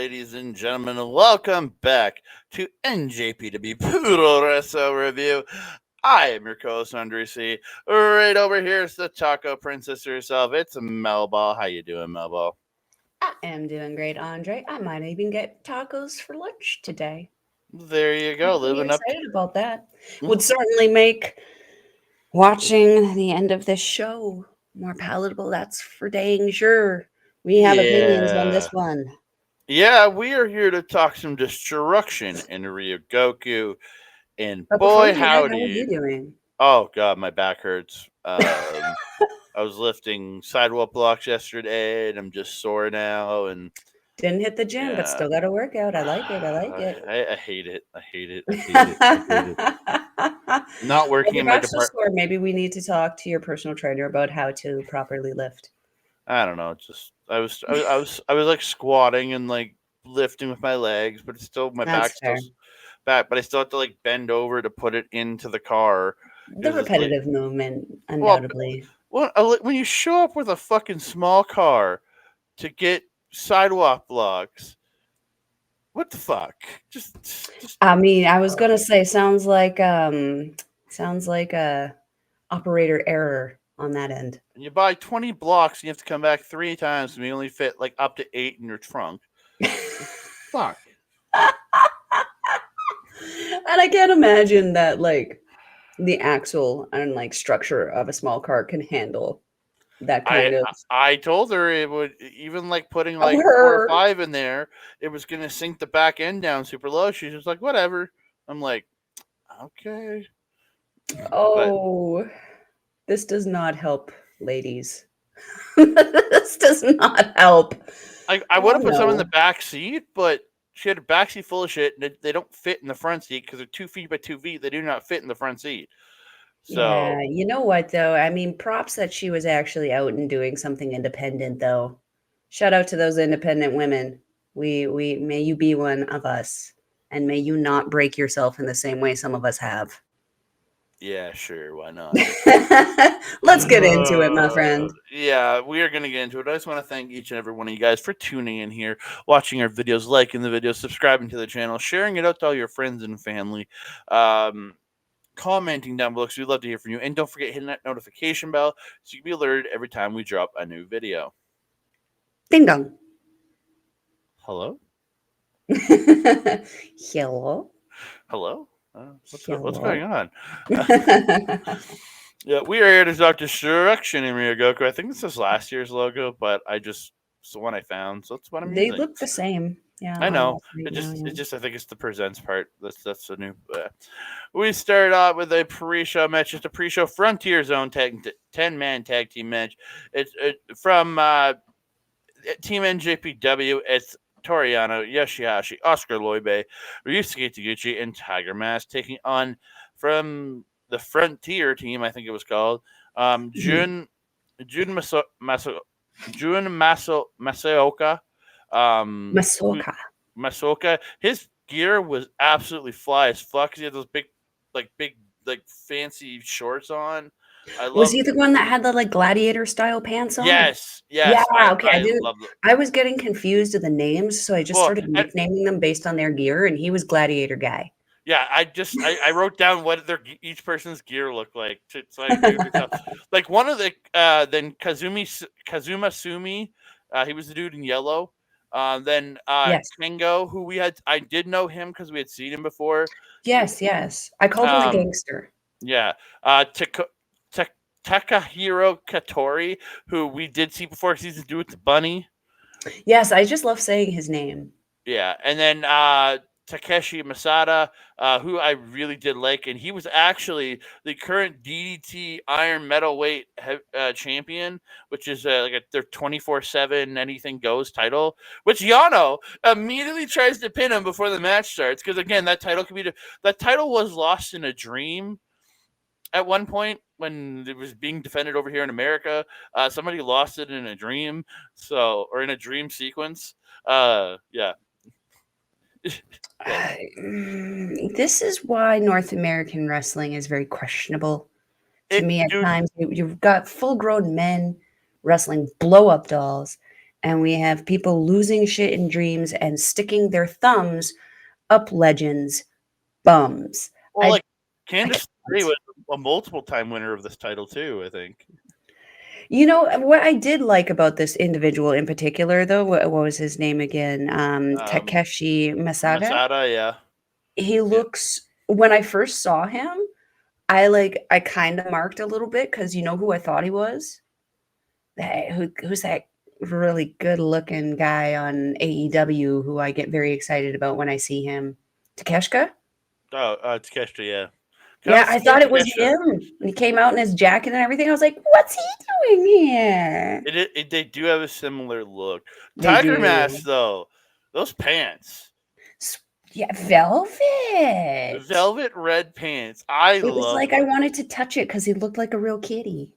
ladies and gentlemen, and welcome back to NJPW Puroresu Review. I am your co-host, Andre C. Right over here is the Taco Princess herself. It's Melball. How you doing, Melball? I am doing great, Andre. I might even get tacos for lunch today. There you I'm go, pretty living up excited about that. to... Would certainly make watching the end of this show more palatable. That's for dang sure. We have opinions on Yeah. this one. Yeah, we are here to talk some destruction in Ryogoku, and But before we boy do that, how are howdy. you doing? Oh, God, my back hurts. I was lifting sidewalk blocks yesterday, and I'm just sore now. And Didn't hit the gym, but yeah, still got to work out. I like it. I like it. I hate it. I hate it. I hate it. I hate it. Not If working your in my back's still department. sore, maybe we need to talk to your personal trainer about how to properly lift. I don't know. Just I was like squatting and like lifting with my legs, but it's still my That's back still fair. back. But I still have to like bend over to put it into the car The because it's like repetitive movement, well, undoubtedly. when you show up with a fucking small car to get sidewalk blocks, what the fuck? Just I mean, I was gonna say sounds like a operator error on that end. you buy 20 blocks and you have to come back 3 times and we only fit like up to 8 in your trunk. Fuck. And I can't imagine that like the axle and like structure of a small car can handle that I kind of I told her it would, even like putting oh like 4 or her. 5 in there, it was gonna sink the back end down super low. She's just like, whatever. I'm like, okay, but Oh, this does not help, ladies. This does not help. I would Oh have put some in the no. back seat, but she had a back seat full of shit, and they don't fit in the front seat because they're 2 feet by 2 feet. They do not fit in the front seat. Yeah, So you know what though? I mean, props that she was actually out and doing something independent though. Shout out to those independent women. We may you be one of us and may you not break yourself in the same way some of us have. yeah, sure, why not? Let's get into it, my friend. Yeah, we are going to get into it. I just want to thank each and every one of you guys for tuning in here, watching our videos, liking the videos, subscribing to the channel, sharing it out to all your friends and family, commenting down below because we'd love to hear from you. And don't forget hitting that notification bell so you can be alerted every time we drop a new video. Ding dong. Hello? Hello. Hello? What's Hello. going on? Yeah, we are here to talk Destruction in Ryogoku. I think this is last year's logo, but it's the one I found, so that's what I'm They using. look the same. Yeah, I on know. us right now, yeah. I think it's the presents part. That's the new. We start out with a pre-show match. It's a pre-show Frontier Zone 10-man tag team match. It's from Team NJPW. It's Toriano, Yoshi-Hashi, Oskar Leube, Ryusuke Taguchi, and Tiger Mask taking on from the Frontier team. I think it was called Mhm. Jun Masaoka. Who Masoka. Masaoka, his gear was absolutely fly as fuck. He had those big, like fancy shorts on. I Was love. he the one that had the like gladiator style pants on? Yes, Yeah, yes, okay. I I didn't. love the. I was getting confused of the names, so I just Well, started nicknaming them based on their gear, and he was gladiator guy. yeah, I wrote down what each person's gear looked like, so I knew to tell. Like one of the then Kazuma Sumi, he was the dude in yellow. Then Yes, Kengo, who I did know him because we had seen him before. yes, yes. I called him the Um, gangster. yeah, Takahiro Katori, who we did see before because he's the dude with the bunny. Yes, I just love saying his name. Yeah, and then Takeshi Masada, who I really did like, and he was actually the current DDT Iron Metalweight champion, which is their 24/7 anything goes title. Which Yano immediately tries to pin him before the match starts because again that title was lost in a dream at one point when it was being defended over here in America. Somebody lost it in a dream, or in a dream sequence. Yeah. Yeah. This is why North American wrestling is very questionable to It, me at dude. times. You've got full grown men wrestling blow up dolls, and we have people losing shit in dreams and sticking their thumbs up legends' bums. Well, I like I Candice LeRae can't. was a multiple time winner of this title too, I think. You know what I did like about this individual in particular, though. What was his name again? Um, Takeshi Masaga. Masada, yeah. He Yeah. looks. When I first saw him, I kind of marked a little bit because you know who I thought he was. Who's that really good looking guy on AEW who I get very excited about when I see him? Takeshka? Oh, Takeshi, yeah. Kind Yeah, of I scared thought it was Takeshi. him. When he came out in his jacket and everything, I was like, what's he doing here? They do have a similar look. They Tiger Mask do. though, those pants, S- Yeah, velvet. velvet red pants. I It was loved like I them. wanted to touch it because he looked like a real kitty.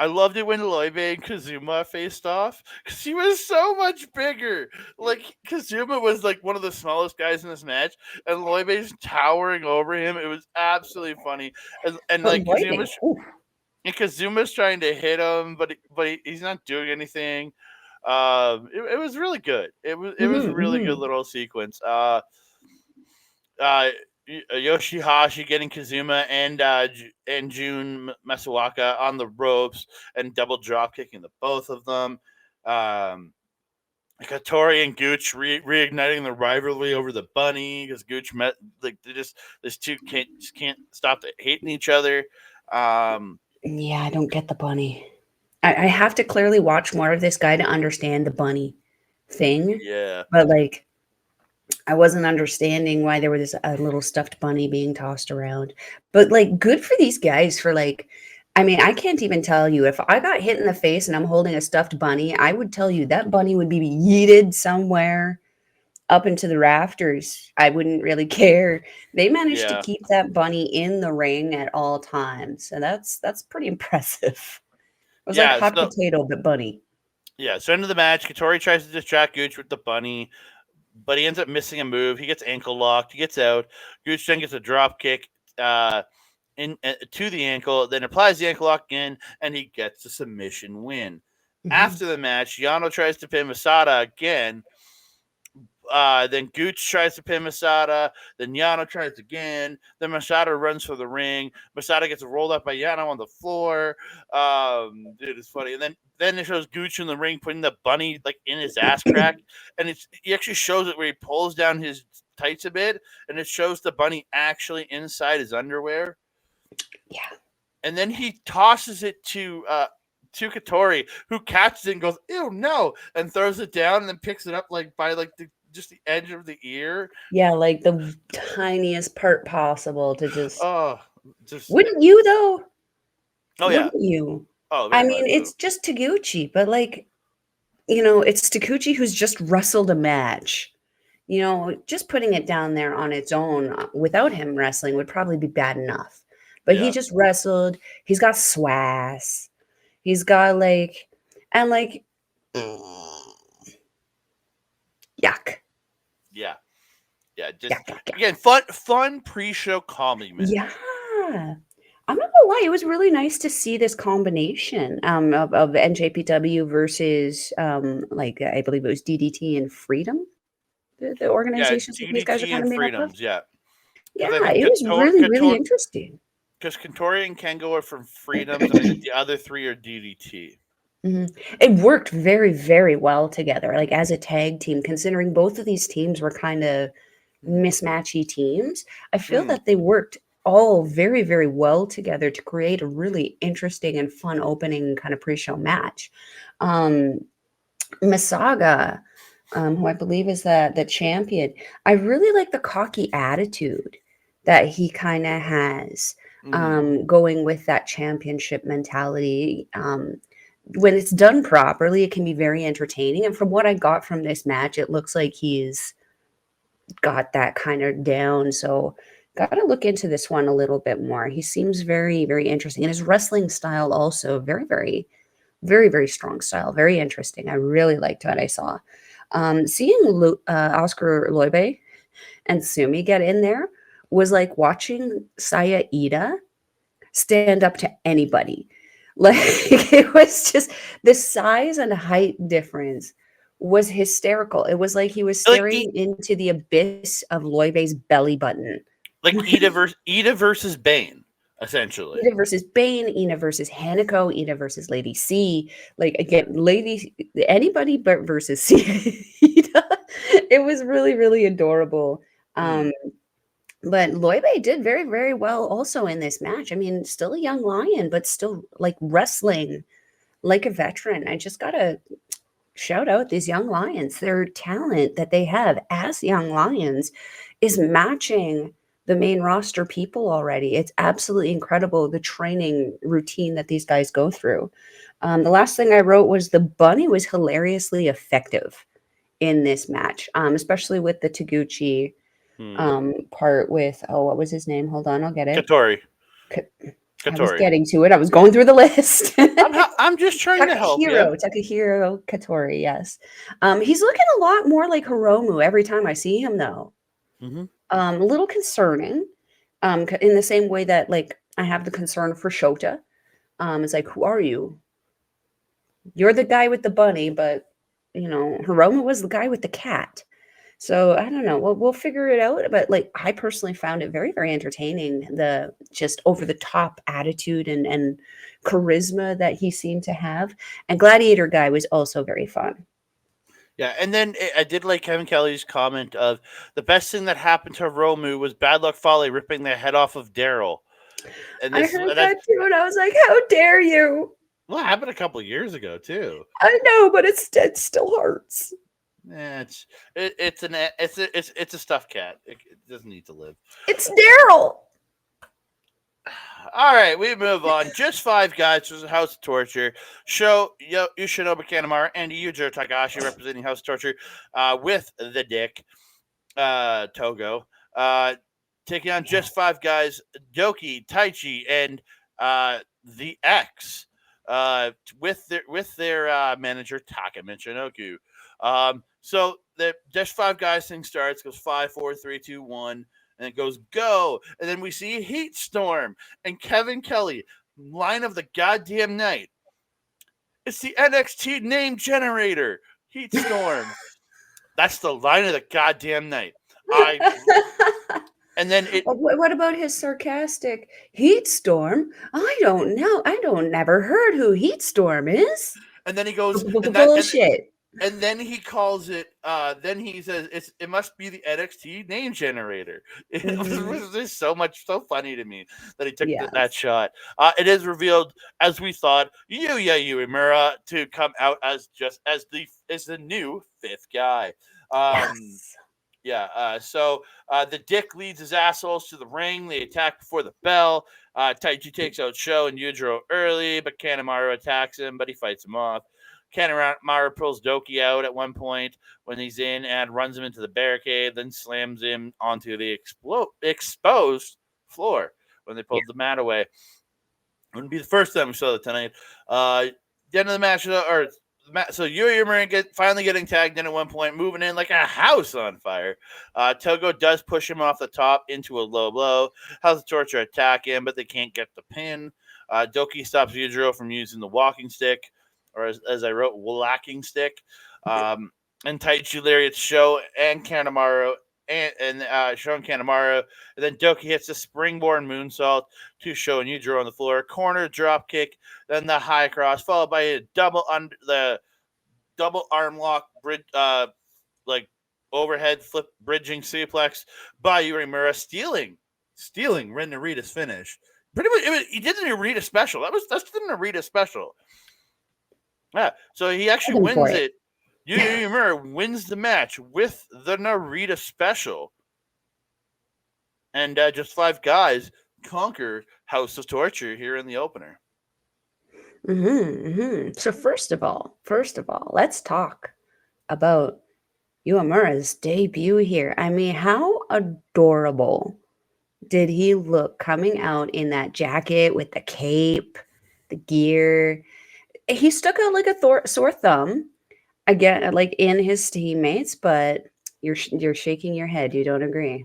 I loved it when Leube and Kazuma faced off because he was so much bigger. Like Kazuma was like one of the smallest guys in this match, and Loibe's towering over him. It was absolutely funny, and But like Loibe, ooh, Kazuma's trying to hit him, he's not doing anything. It was really good. It was a really good mhm. little sequence. Uh, Yoshi-Hashi getting Kazuma and Jun Masaoka on the ropes and double drop kicking the both of them. Um, Katori and Gooch reigniting the rivalry over the bunny because Gooch met like they just these two can't stop hating each other. Um, Yeah, I don't get the bunny. I have to clearly watch more of this guy to understand the bunny thing. yeah, But like, I wasn't understanding why there was a little stuffed bunny being tossed around. But like, good for these guys for like, I mean, I can't even tell you if I got hit in the face and I'm holding a stuffed bunny, I would tell you that bunny would be yeeted somewhere up into the rafters. I wouldn't really care. They managed to yeah, keep that bunny in the ring at all times. And that's pretty impressive. It was like yeah. hot potato, but bunny. So end of the match, Katori tries to distract Gooch with the bunny, but he ends up missing a move. He gets ankle locked. He gets out. Gooch then gets a drop kick to the ankle, then applies the ankle lock again, and he gets the submission win. Mhm. After the match, Yano tries to pin Masada again. Then Gooch tries to pin Masada. Then Yano tries again. Then Masada runs for the ring. Masada gets rolled up by Yano on the floor. Dude, it's funny. And then it shows Gooch in the ring putting the bunny like in his ass crack, and he actually shows it where he pulls down his tights a bit, and it shows the bunny actually inside his underwear. Yeah. And then he tosses it to Katori, who catches it and goes, "Ew, no!" and throws it down, and then picks it up like by like just the edge of the ear. Yeah, like the tiniest part possible to just Oh, just wouldn't you though? oh yeah, Wouldn't you? oh I very mean, much it's so. just Taguchi, but like, it's Taguchi who's just wrestled a match. Just putting it down there on its own without him wrestling would probably be bad enough. But he Yeah, just wrestled. He's got swass. He's got like, and like, yuck, yeah, yeah. Just yuck, yuck, yuck. again, fun pre-show comedy Yeah. match. I'm not gonna lie, it was really nice to see this combination of NJPW versus like I believe it was DDT and Freedom, the Yeah, organizations that these guys are DDT kind of and made up of. Freedoms. Yeah, because I Yeah, think it was really, really interesting. because Katori and Kengo are from Freedoms, and I think the other three are DDT. Mhm. It worked very, very well together, like as a tag team, considering both of these teams were kind of mismatchy teams. I feel Mm, that they worked all very, very well together to create a really interesting and fun opening kind of pre-show match. Um, Masaga, who I believe is the champion, I really like the cocky attitude that he kind of has, mm. going with that championship mentality. When it's done properly, it can be very entertaining. And from what I got from this match, it looks like he's got that kind of down. So, got to look into this one a little bit more. He seems very, very interesting. And his wrestling style also very, very, very, very strong style. Very interesting. I really liked what I saw. Seeing Oscar Leube and Sumi get in there was like watching Saya Ida stand up to anybody. Like it was just the size and height difference was hysterical. It was like he was Like staring into the abyss of Loewe's belly button. Ida versus Bane, essentially. Ina versus Bane, Ina versus Hanako, Ina versus Lady C. Like again, Lady anybody but versus C. Ina. It was really, really adorable. Mm. But Loewe did very, very well also in this match. I mean, still a young lion, but still like wrestling like a veteran. I just gotta shout out these young lions. Their talent that they have as young lions is matching the main roster people already. It's absolutely incredible the training routine that these guys go through. The last thing I wrote was the bunny was hilariously effective in this match, especially with the Taguchi part with, oh, what was his name? Hold on, I'll get it. Katori. I was Katori. getting to it. I was going through the list. I'm just trying to help you. Takahiro Katori, yes. He's looking a lot more like Hiromu every time I see him, though. Mm-hmm. A little concerning, in the same way that like I have the concern for Shota. It's like, who are you? You're the guy with the bunny, but you know, Hiromu was the guy with the cat. So I don't know. We'll figure it out. But like, I personally found it very, very entertaining. The just over the top attitude and charisma that he seemed to have. And Gladiator guy was also very fun. Yeah, and then I did like Kevin Kelly's comment of the best thing that happened to Romu was Bad Luck Fale ripping the head off of Daryl. And I this heard that too, and I was like, "How dare you!" well, it happened a couple of years ago too. I know, but it still hurts. Yeah, it's a stuffed cat. It doesn't need to live. It's Daryl. All right, we move on. Just five guys versus House of Torture. Show Yoshinobu Kanemaru and Yujiro Takahashi representing House of Torture with the Dick Togo. Taking on just five guys, Douki, Taichi, and the X with their manager Taka Michinoku. So the just five guys thing starts, goes 5, 4, 3, 2, 1. And it goes go, and then we see Heat Storm and Kevin Kelly, line of the goddamn night. It's the NXT name generator, Heat Storm. That's the line of the goddamn night. And then it. What about his sarcastic Heat Storm? I don't know. I don't never heard who Heat Storm is. And then he goes bullshit. And then he calls it. Then he says it must be the NXT name generator. It was just so funny to me that he took that shot. It is revealed, as we thought, Yuya Uemura to come out as the new fifth guy. Yeah. So the Dick leads his assholes to the ring. They attack before the bell. Taichi takes out Sho and Yujiro early, but Kanemaru attacks him, but he fights him off. Kanemaru pulls Douki out at one point when he's in and runs him into the barricade, then slams him onto the exposed floor when they pulled the mat away. It wouldn't be the first time we saw that tonight. The end of the match, so Yuya finally getting tagged in at one point, moving in like a house on fire. Togo does push him off the top into a low blow. House of Torture attack him, but they can't get the pin. Douki stops Yujiro from using the walking stick, or as I wrote, whacking stick. And Taichi lariats Sho and Kanemaru, and Sho and Kanemaru. And then Douki hits the springboard moonsault to Sho and Yujiro on the floor. Corner drop kick, then the high cross, followed by a double arm lock bridge, like overhead flip bridging suplex by Uemura, stealing Ren Narita's finish. Pretty much, he did the Narita special. That's the Narita special. Yeah, so he actually wins it. Yuya Uemura wins the match with the Narita special. And just five guys conquer House of Torture here in the opener. So first of all, let's talk about Uemura's debut here. I mean, how adorable did he look coming out in that jacket with the cape, the gear? He stuck out like a sore thumb, again, like in his teammates, but you're shaking your head. You don't agree?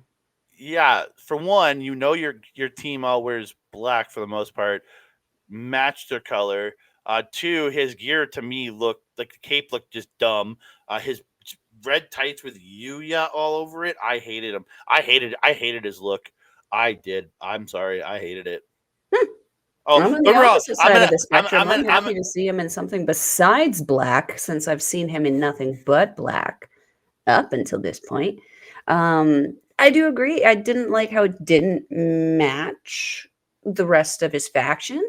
Yeah, for one, your team all wears black for the most part, match their color. Two, his gear to me looked like the cape looked just dumb. His red tights with Yuya all over it. I hated him. I hated his look. I did. I'm sorry. I hated it. Oh, I'm on the overall, opposite side of the I'm spectrum. I'm gonna, happy to see him in something besides black, since I've seen him in nothing but black up until this point. I do agree. I didn't like how it didn't match the rest of his faction,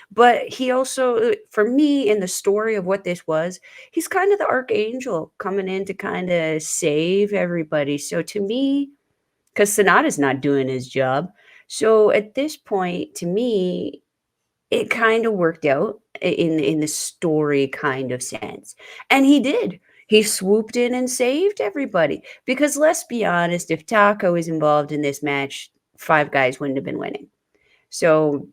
but he also, for me, in the story of what this was, he's kind of the archangel coming in to kind of save everybody. So to me, because Sonata's not doing his job, so at this point, to me, it kind of worked out in the story kind of sense. And he did. He swooped in and saved everybody. Because let's be honest, if Taka was involved in this match, five guys wouldn't have been winning. So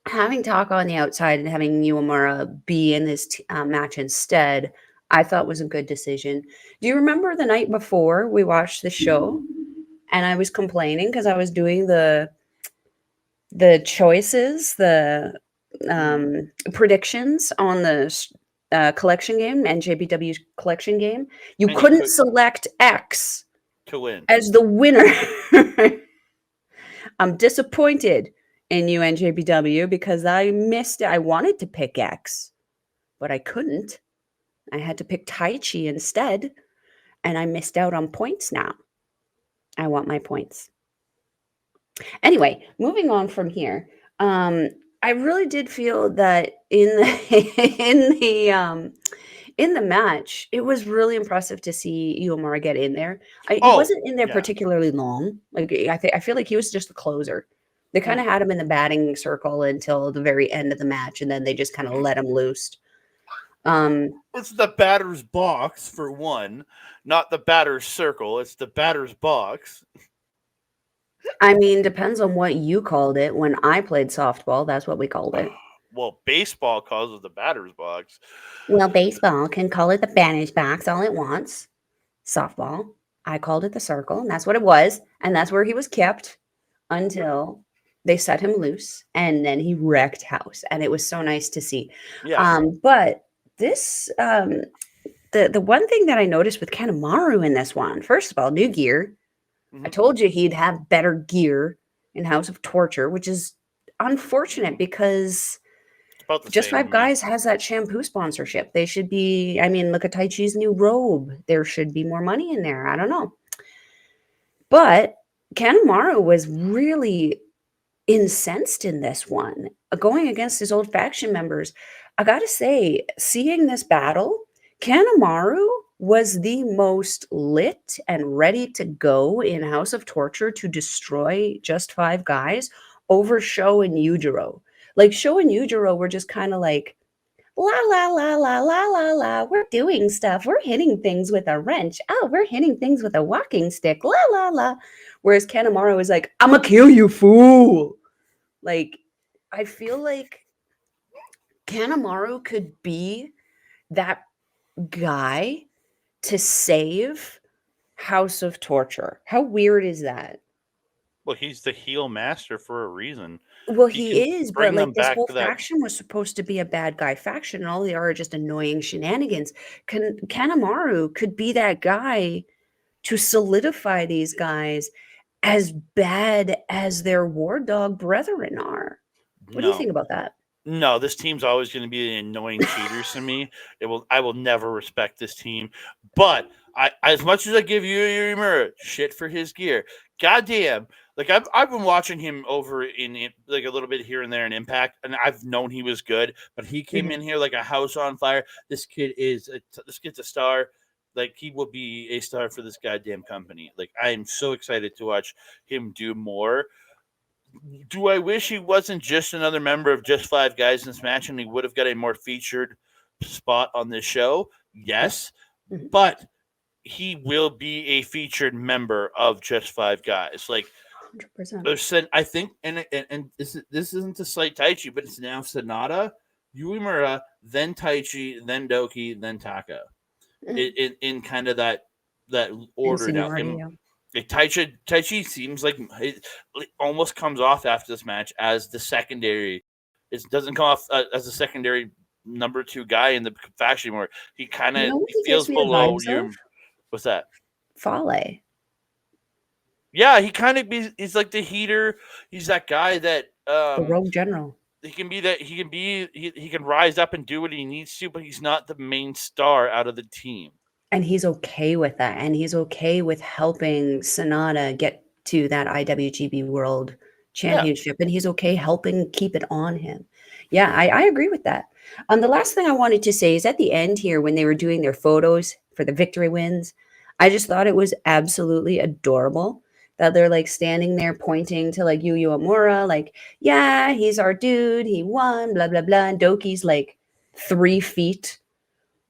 having Taka on the outside and having Uemura be in this match instead, I thought was a good decision. Do you remember the night before we watched the show and I was complaining because I was doing the choices, the predictions on the collection game, NJPW collection game, you and couldn't select X to win. as the winner. I'm disappointed in you, NJPW, because I missed it. I wanted to pick X, but I couldn't. I had to pick Taichi instead, and I missed out on points now. I want my points. Anyway, moving on from here. I really did feel that in the in the match, it was really impressive to see Uemura get in there. He wasn't in there particularly long. Like I feel like he was just the closer. They kind of had him in the batting circle until the very end of the match, and then they just kind of let him loose. It's the batter's box for one, not the batter's circle. It's the batter's box. I mean, depends on what you called it. When I played softball, that's what we called it. Well, baseball calls it the batter's box. Well, baseball can call it the batter's box all it wants. Softball, I called it the circle, and that's what it was. And that's where he was kept until they set him loose, and then he wrecked house. And it was so nice to see. Yeah. But this, the one thing that I noticed with Kanemaru in this one, first of all, new gear. I told you he'd have better gear in House of Torture, which is unfortunate because Just Five Guys has that shampoo sponsorship. They should be, I mean, look at Taichi's new robe. There should be more money in there. I don't know. But Kanemaru was really incensed in this one, going against his old faction members. I got to say, seeing this battle, Kanemaru was the most lit and ready to go in House of Torture to destroy Just Five Guys over Sho and Yujiro. Like, Sho and Yujiro were just kind of like, la, la, la, la, la, la, la, we're doing stuff. We're hitting things with a wrench. Oh, we're hitting things with a walking stick. La, la, la. Whereas Kanemaru was like, I'm going to kill you, fool. Like, I feel like Kanemaru could be that guy to save House of Torture. How weird is that? Well, he's the heel master for a reason. Well, he is, but like this whole faction was supposed to be a bad guy faction, and all they are just annoying shenanigans. Kanemaru could be that guy to solidify these guys as bad as their war dog brethren are. What do you think about that? No, this team's always going to be the annoying cheaters to me. I will never respect this team. But as much as I give Uemura shit for his gear, goddamn, like I've been watching him over in like a little bit here and there in Impact, and I've known he was good, but he came in here like a house on fire. This kid's a star. Like, he will be a star for this goddamn company. Like, I am so excited to watch him do more. Do I wish he wasn't just another member of Just Five Guys in this match and he would have got a more featured spot on this show? Yes. But he will be a featured member of Just Five Guys. Like, 100%. I think, and this isn't to slight Taichi, but it's now Sonata, Uemura, then Taichi, then Douki, then Taka. In kind of that order now. Taichi seems like it almost comes off after this match as the secondary. It doesn't come off as a secondary number 2 guy in the faction anymore. He kind You of know what he gives feels me the below vibes your. of? What's that? Fale. Yeah, he kind of he's like the heater. He's that guy that The rogue general. he can be that he can rise up and do what he needs to, but he's not the main star out of the team. And he's okay with that. And he's okay with helping Sonata get to that IWGB-World Yeah. Championship. And he's okay helping keep it on him. Yeah, I agree with that. The last thing I wanted to say is at the end here, when they were doing their photos for the victory wins, I just thought it was absolutely adorable that they're like standing there pointing to like Uemura, like, yeah, he's our dude. He won, blah, blah, blah. And Doki's like 3 feet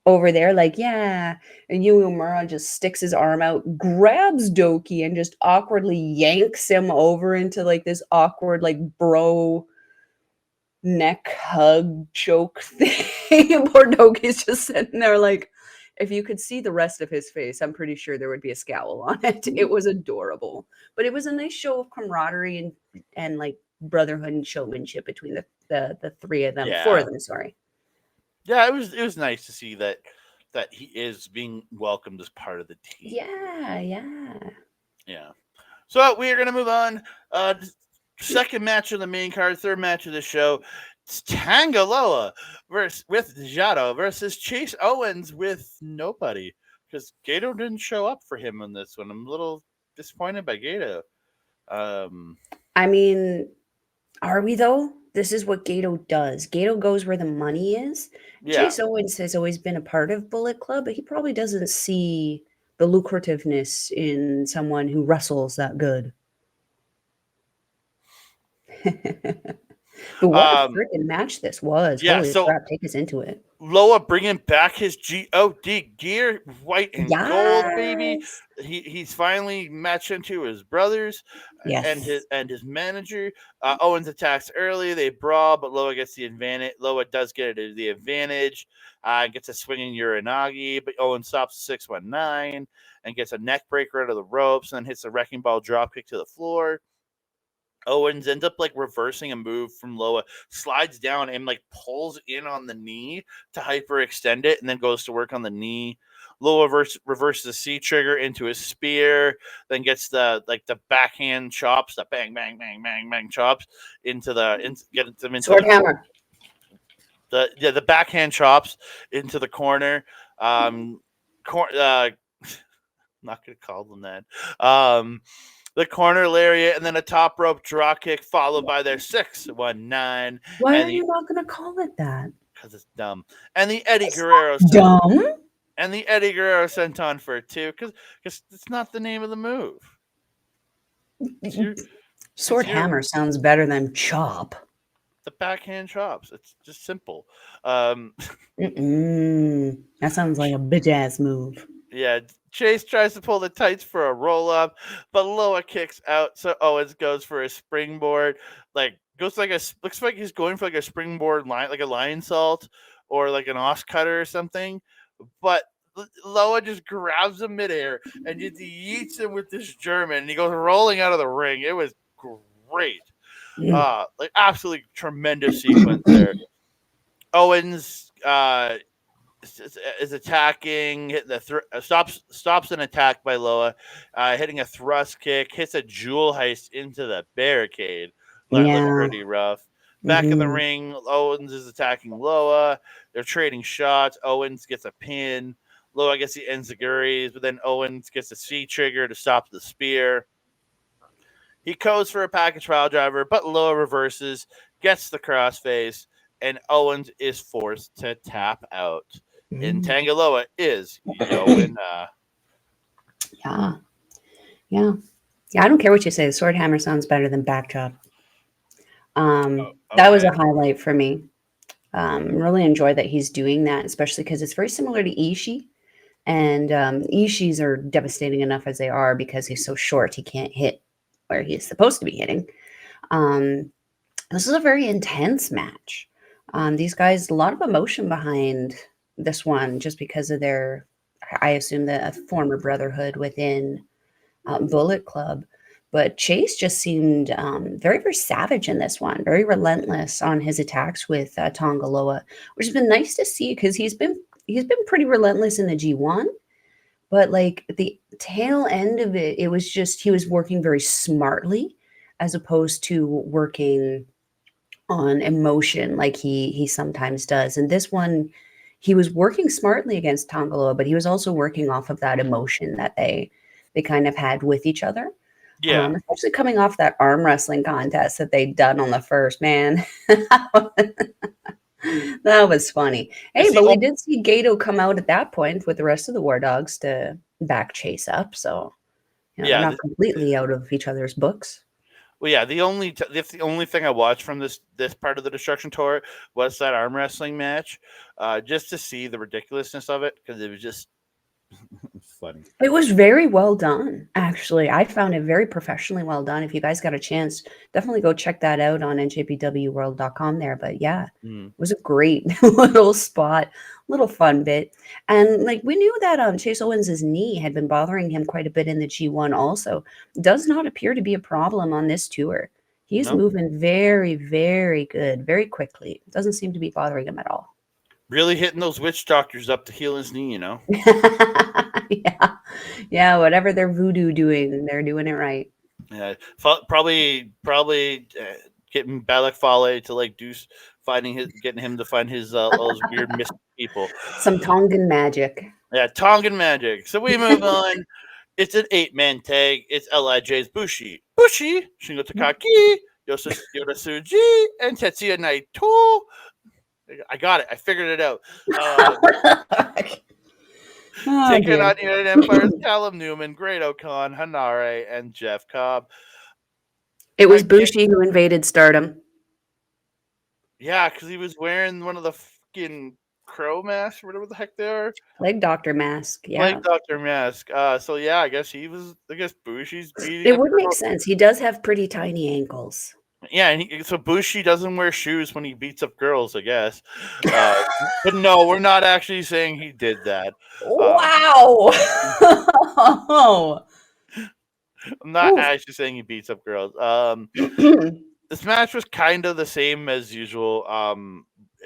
over there, like, yeah. And Uemura just sticks his arm out, grabs Douki, and just awkwardly yanks him over into like this awkward, like, bro neck hug choke thing. Poor Doki's just sitting there, like, if you could see the rest of his face, I'm pretty sure there would be a scowl on it. It was adorable, but it was a nice show of camaraderie and like brotherhood and showmanship between the 3 of them, 4 of them, sorry. Yeah, it was nice to see that he is being welcomed as part of the team. Yeah. So we are gonna move on. Second match of the main card, third match of the show. It's Tanga with Yano versus Chase Owens with nobody, because Gato didn't show up for him on this one. I'm a little disappointed by Gato. I mean, are we though? This is what Gato does. Gato goes where the money is. Yeah. Chase Owens has always been a part of Bullet Club, but he probably doesn't see the lucrativeness in someone who wrestles that good. But what a freaking match this was. Yeah, holy crap, take us into it. Loa bringing back his GOD gear, white and gold, baby. He's finally matched into his brothers and his manager. Owens attacks early. They brawl, but Loa gets the advantage. Loa does get the advantage. Gets a swinging Uranagi, but Owens stops 619 and gets a neck breaker out of the ropes, and then hits a wrecking ball dropkick to the floor. Owens ends up like reversing a move from Loa, slides down and like pulls in on the knee to hyperextend it, and then goes to work on the knee. Loa reverses the C trigger into his spear, then gets the backhand chops, the bang bang bang bang bang chops into get them into sword hammer. The backhand chops into the corner. Not gonna call them that. The corner lariat, and then a top rope drop kick, followed by their 619. Why are you not going to call it that? Because it's dumb. And the Eddie Guerrero dumb. And the Eddie Guerrero senton for it too, because it's not the name of the move. Sword hammer sounds better than chop. The backhand chops. It's just simple. That sounds like a bitch ass move. Yeah. Chase tries to pull the tights for a roll up, but Loa kicks out. So Owens goes for a springboard. Looks like he's going for like a springboard line, like a lion salt or like an os cutter or something. But Loa just grabs him midair and just yeets him with this German, and he goes rolling out of the ring. It was great. Absolutely tremendous sequence there. Owens is attacking, hitting stops an attack by Loa, hitting a thrust kick, hits a jewel heist into the barricade. Looked pretty rough. Back in the ring, Owens is attacking Loa. They're trading shots. Owens gets a pin. Loa gets the enziguris, but then Owens gets a C trigger to stop the spear. He goes for a package pile driver, but Loa reverses, gets the crossface, and Owens is forced to tap out. And Tangaloa is Yoina. Yeah. I don't care what you say. The sword hammer sounds better than back chop. That was a highlight for me. Really enjoy that he's doing that, especially because it's very similar to Ishii. And Ishis are devastating enough as they are because he's so short he can't hit where he's supposed to be hitting. This is a very intense match. These guys, a lot of emotion behind this one just because of their, I assume, the former brotherhood within Bullet Club. But Chase just seemed very, very savage in this one, very relentless on his attacks with Tongaloa, which has been nice to see because he's been pretty relentless in the G1. But like the tail end of it, it was just he was working very smartly as opposed to working on emotion like he sometimes does. And this one, he was working smartly against Tongaloa, but he was also working off of that emotion that they kind of had with each other. Yeah. Especially coming off that arm wrestling contest that they'd done on the first, man. That was funny. Hey, It's the but we only, did see Gato come out at that point with the rest of the War Dogs to back Chase up. So, they're yeah. not completely out of each other's books. Well, yeah. That's the only thing I watched from this part of the Destruction Tour was that arm wrestling match, just to see the ridiculousness of it because it was just funny. It was very well done, actually. I found it very professionally well done. If you guys got a chance, definitely go check that out on njpwworld.com there. But yeah, it Mm. was a great little spot, little fun bit. And like we knew that Chase Owens's knee had been bothering him quite a bit in the G1 also. Does not appear to be a problem on this tour. He's No, moving very, very good, very quickly. Doesn't seem to be bothering him at all. really hitting those witch doctors up to heal his knee. You know. Yeah. Yeah, whatever they're voodoo doing, they're doing it right. Yeah, probably getting Balak Fale to like do getting him to find his all those weird mystic people. Some Tongan magic. Yeah, Tongan magic. So we move on. It's an 8-man tag. It's Lij's Bushi, Shingo Takagi, Yoda Suji, and Tetsuya Naito. I got it. I figured it out. Oh, Taking dear. on United Empire's Callum Newman, Great O'Con, Hanare, and Jeff Cobb. It was Again, Bushi who invaded Stardom. yeah, because he was wearing one of the fucking crow masks, whatever the heck they are. Plague Doctor mask. Plague Yeah. Doctor mask. So yeah, I guess Bushi's beating It up would make girls. sense. He does have pretty tiny ankles. Yeah, and so Bushi doesn't wear shoes when he beats up girls, I guess. But no, we're not actually saying he did that. Wow. I'm not Oof. actually saying he beats up girls. This match was kind of the same as usual.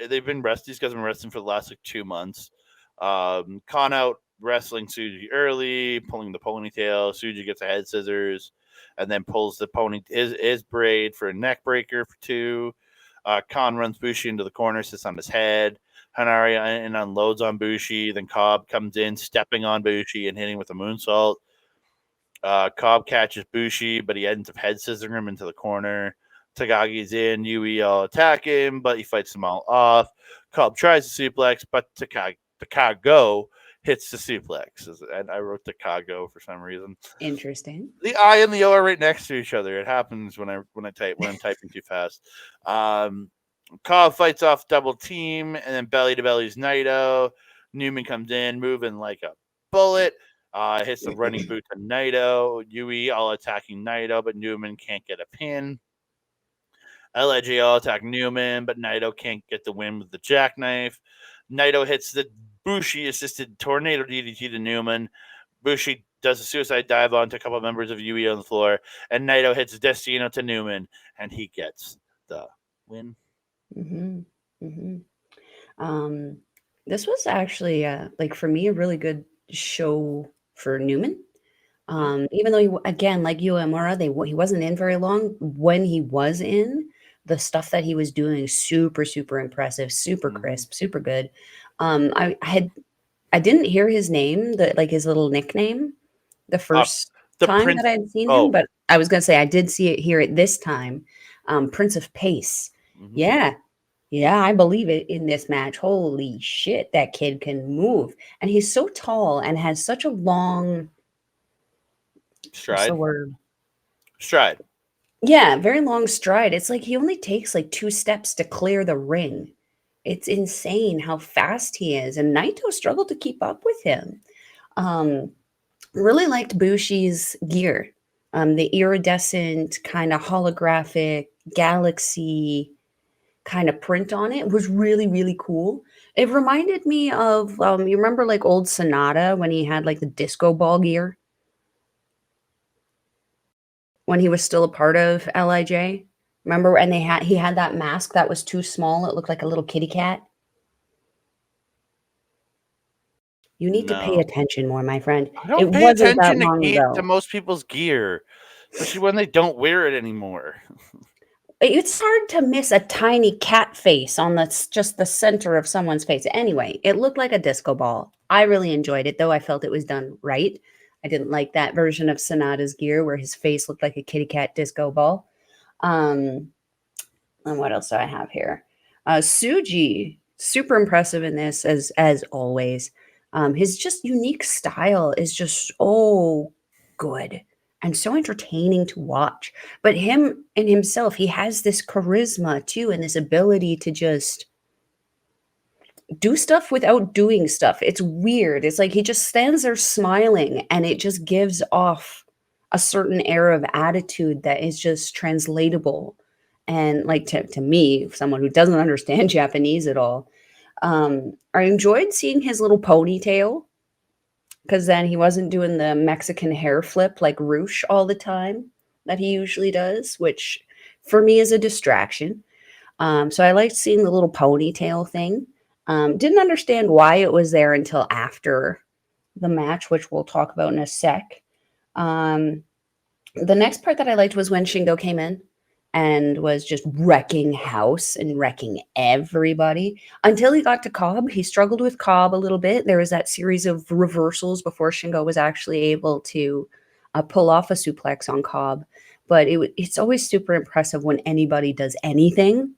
They've been these guys have been wrestling for the last like 2 months. Con out wrestling Suji early, pulling the ponytail. Suji gets a head scissors, and then pulls the his braid for a neck breaker for 2. Khan runs Bushi into the corner, sits on his head. Hanari and unloads on Bushi. Then Cobb comes in, stepping on Bushi and hitting with a moonsault. Cobb catches Bushi, but he ends up head scissoring him into the corner. Tagagi's in. Yui all attack him, but he fights them all off. Cobb tries to suplex, but Takago hits the suplex. And I wrote Takago for some reason. Interesting. The I and the O are right next to each other. It happens when I'm typing too fast. Cobb fights off double team, and then belly to belly's Naito. Newman comes in, moving like a bullet. Hits the running boot to Naito. Yui all attacking Naito, but Newman can't get a pin. LJ all attack Newman, but Naito can't get the win with the jackknife. Naito hits the Bushi assisted tornado DDT to Newman. Bushi does a suicide dive onto a couple of members of Yui on the floor, and Naito hits Destino to Newman, and he gets the win. Mm-hmm. Mm-hmm. This was actually, like for me, a really good show for Newman. Even though again, like Uemura, he wasn't in very long. When he was in, the stuff that he was doing, super, super impressive, super crisp, super good. I didn't hear his name, like his little nickname, the first The time Prince. that I had seen him, Oh, but I was gonna say I did hear it this time. Prince of Pace. Yeah, yeah, I believe it in this match. Holy shit, that kid can move. And he's so tall and has such a long, what's the stride. word? Stride. Yeah, very long stride. It's like he only takes like 2 steps to clear the ring. It's insane how fast he is. And Naito struggled to keep up with him. Um, really liked Bushi's gear. The iridescent, kind of holographic galaxy kind of print on it was really, really cool. It reminded me of you remember like old Sonata when he had like the disco ball gear? when he was still a part of LIJ. Remember, and he had that mask that was too small. It looked like a little kitty cat. You need to pay No. attention more, my friend. I It don't pay wasn't that attention long to ago. most people's gear, especially when they don't wear it anymore. It's hard to miss a tiny cat face on just the center of someone's face. Anyway, it looked like a disco ball. I really enjoyed it, though. I felt it was done right. I didn't like that version of Sonata's gear where his face looked like a kitty cat disco ball. Um, and what else do I have here? Suji, super impressive in this as always. His just unique style is just so good and so entertaining to watch. But him in himself, he has this charisma too, and this ability to just do stuff without doing stuff. It's weird. It's like he just stands there smiling, and it just gives off a certain air of attitude that is just translatable. And like to me, someone who doesn't understand Japanese at all, I enjoyed seeing his little ponytail because then he wasn't doing the Mexican hair flip like Roosh all the time that he usually does, which for me is a distraction. So I liked seeing the little ponytail thing. Didn't understand why it was there until after the match, which we'll talk about in a sec. Um, the next part that I liked was when Shingo came in and was just wrecking house and wrecking everybody until he got to Cobb. He struggled with Cobb a little bit. There was that series of reversals before Shingo was actually able to pull off a suplex on Cobb. But it's always super impressive when anybody does anything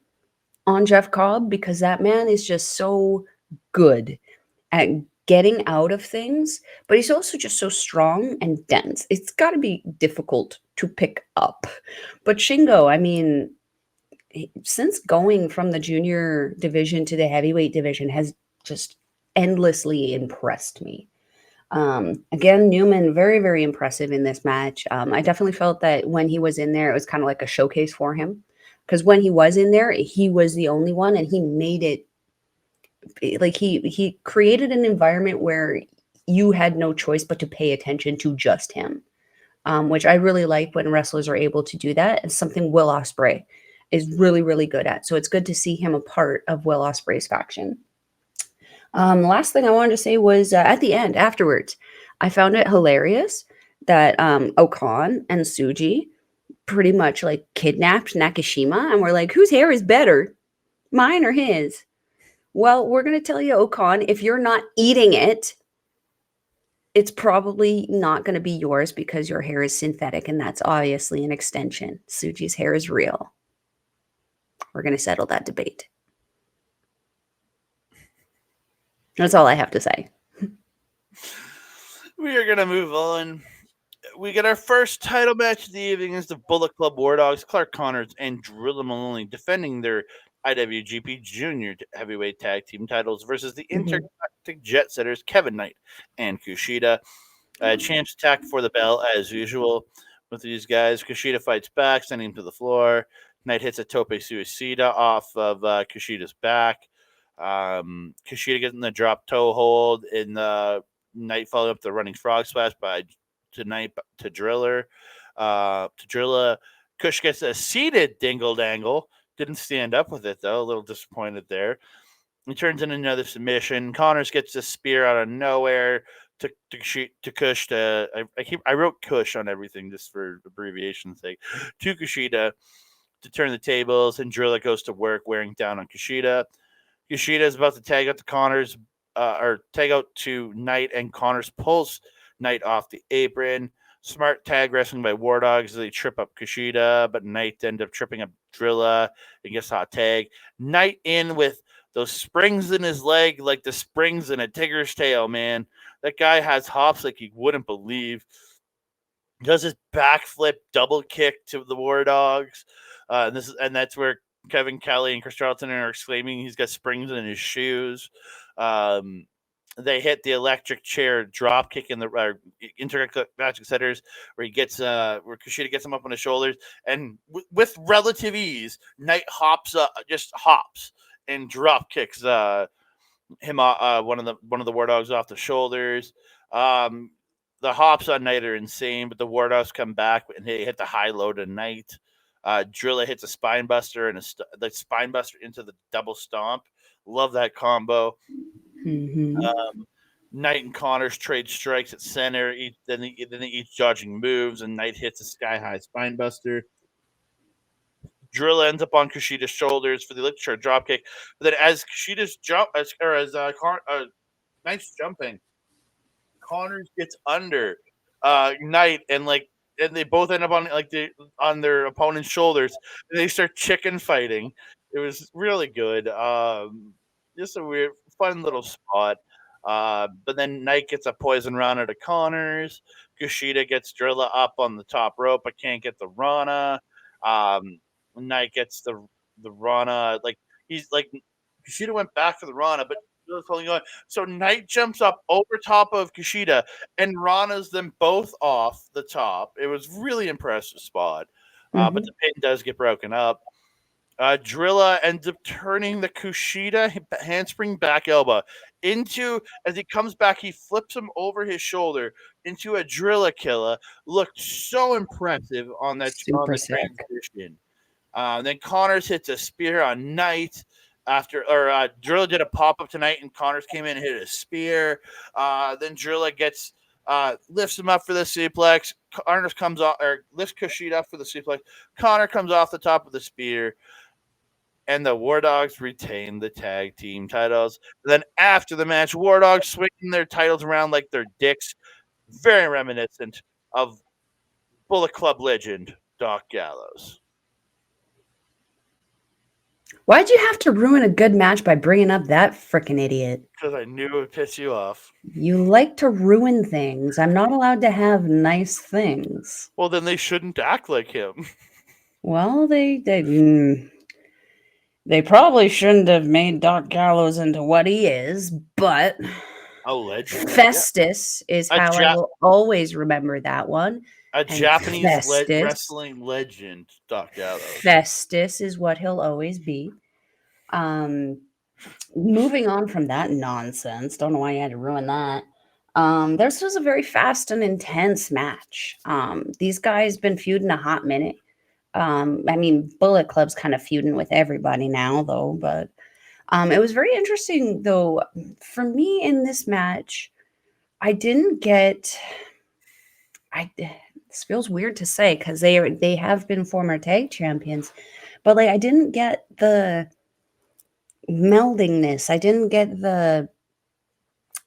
on Jeff Cobb because that man is just so good at getting out of things, but he's also just so strong and dense. It's got to be difficult to pick up. But Shingo, I mean, since going from the junior division to the heavyweight division has just endlessly impressed me. Again, Newman, very, very impressive in this match. I definitely felt that when he was in there, it was kind of like a showcase for him. Because when he was in there, he was the only one, and he made it like he created an environment where you had no choice but to pay attention to just him, which I really like when wrestlers are able to do that. It's something Will Ospreay is really, really good at. So it's good to see him a part of Will Ospreay's faction. The last thing I wanted to say was at the end, afterwards, I found it hilarious that Okan and Suji pretty much like kidnapped Nakashima and were like, whose hair is better, mine or his? Well, we're going to tell you, Okan, if you're not eating it, it's probably not going to be yours because your hair is synthetic, and that's obviously an extension. Suji's hair is real. We're going to settle that debate. That's all I have to say. We are going to move on. We get our first title match of the evening against the Bullet Club War Dogs, Clark Connors and Drilla Maloney, defending their IWGP Junior Heavyweight Tag Team titles versus the Intergalactic Jet Setters, Kevin Knight and Kushida. Chance attack for the bell, as usual, with these guys. Kushida fights back, sending him to the floor. Knight hits a tope suicida off of Kushida's back. Kushida getting the drop toe hold, and Knight following up the running frog splash by Knight to Driller. To Drilla. Kush gets a seated dingle dangle. Didn't stand up with it, though. A little disappointed there. He turns in another submission. Connors gets a spear out of nowhere to Kush. I wrote Kush on everything just for abbreviation's sake. To Kushida to turn the tables, and Drilla goes to work wearing down on Kushida. Kushida is about to tag out to Connors, or tag out to Knight, and Connors pulls Knight off the apron. Smart tag wrestling by War Dogs. They trip up Kushida, but Knight ends up tripping up Drilla and gets hot tag. Knight in with those springs in his leg like the springs in a tiger's tail, man. That guy has hops like you wouldn't believe. Does his backflip double kick to the War Dogs. And that's where Kevin Kelly and Chris Charlton are exclaiming he's got springs in his shoes. They hit the electric chair drop kick in the Intergalactic Setters, where he gets where Kushida gets him up on his shoulders, and with relative ease, Knight hops and drop kicks him one of the War Dogs off the shoulders. The the hops on Knight are insane, but the War Dogs come back and they hit the high low to Knight. Drilla hits a spine buster and the spine buster into the double stomp. Love that combo. Knight and Connors trade strikes at center. Then they each dodging moves, and Knight hits a sky high spine buster. Drilla ends up on Kushida's shoulders for the electric dropkick. But then as Kushida's Knight's jumping, Connors gets under Knight and they both end up on their opponent's shoulders and they start chicken fighting. It was really good. Just a weird, fun little spot. But then Knight gets a poison Rana to Connors. Kushida gets Drilla up on the top rope, but can't get the Rana. Knight gets the Rana. Kushida went back for the Rana, but holding on. So Knight jumps up over top of Kushida and Rana's them both off the top. It was really impressive spot. But the pin does get broken up. Drilla ends up turning the Kushida handspring back elbow into, as he comes back, he flips him over his shoulder into a Drilla killer. Looked so impressive on that transition. Then Connors hits a spear on Knight. Drilla did a pop-up tonight and Connors came in and hit a spear. Then Drilla lifts him up for the suplex. Connors comes off, or lifts Kushida up for the suplex. Connor comes off the top of the spear. And the War Dogs retain the tag team titles. And then after the match, War Dogs swinging their titles around like their dicks. Very reminiscent of Bullet Club legend, Doc Gallows. Why'd you have to ruin a good match by bringing up that frickin' idiot? Because I knew it would piss you off. You like to ruin things. I'm not allowed to have nice things. Well, then they shouldn't act like him. Well, they probably shouldn't have made Doc Gallows into what he is, but a legend. Festus is how I will always remember that one. A Japanese wrestling legend, Doc Gallows. Festus is what he'll always be. Moving on from that nonsense, don't know why you had to ruin that. This was a very fast and intense match. These guys been feuding a hot minute. Bullet Club's kind of feuding with everybody now, though, but it was very interesting, though. For me in this match, I didn't get... this feels weird to say because they have been former tag champions, but I didn't get the meldingness. I didn't get the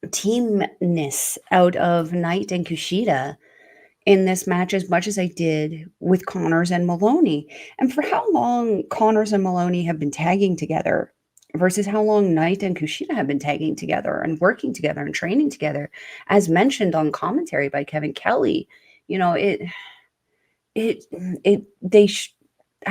teamness out of Knight and Kushida in this match as much as I did with Connors and Maloney. And for how long Connors and Maloney have been tagging together versus how long Knight and Kushida have been tagging together and working together and training together, as mentioned on commentary by Kevin Kelly, I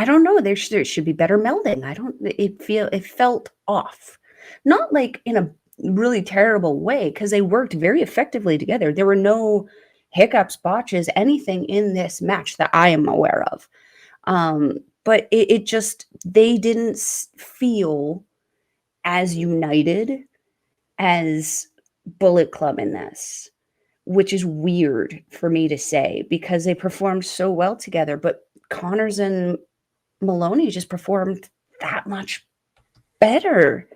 don't know. There should be better melding. It felt off, not like in a really terrible way, because they worked very effectively together. There were no hiccups, botches, anything in this match that I am aware of. But they didn't feel as united as Bullet Club in this, which is weird for me to say because they performed so well together, but Connors and Maloney just performed that much better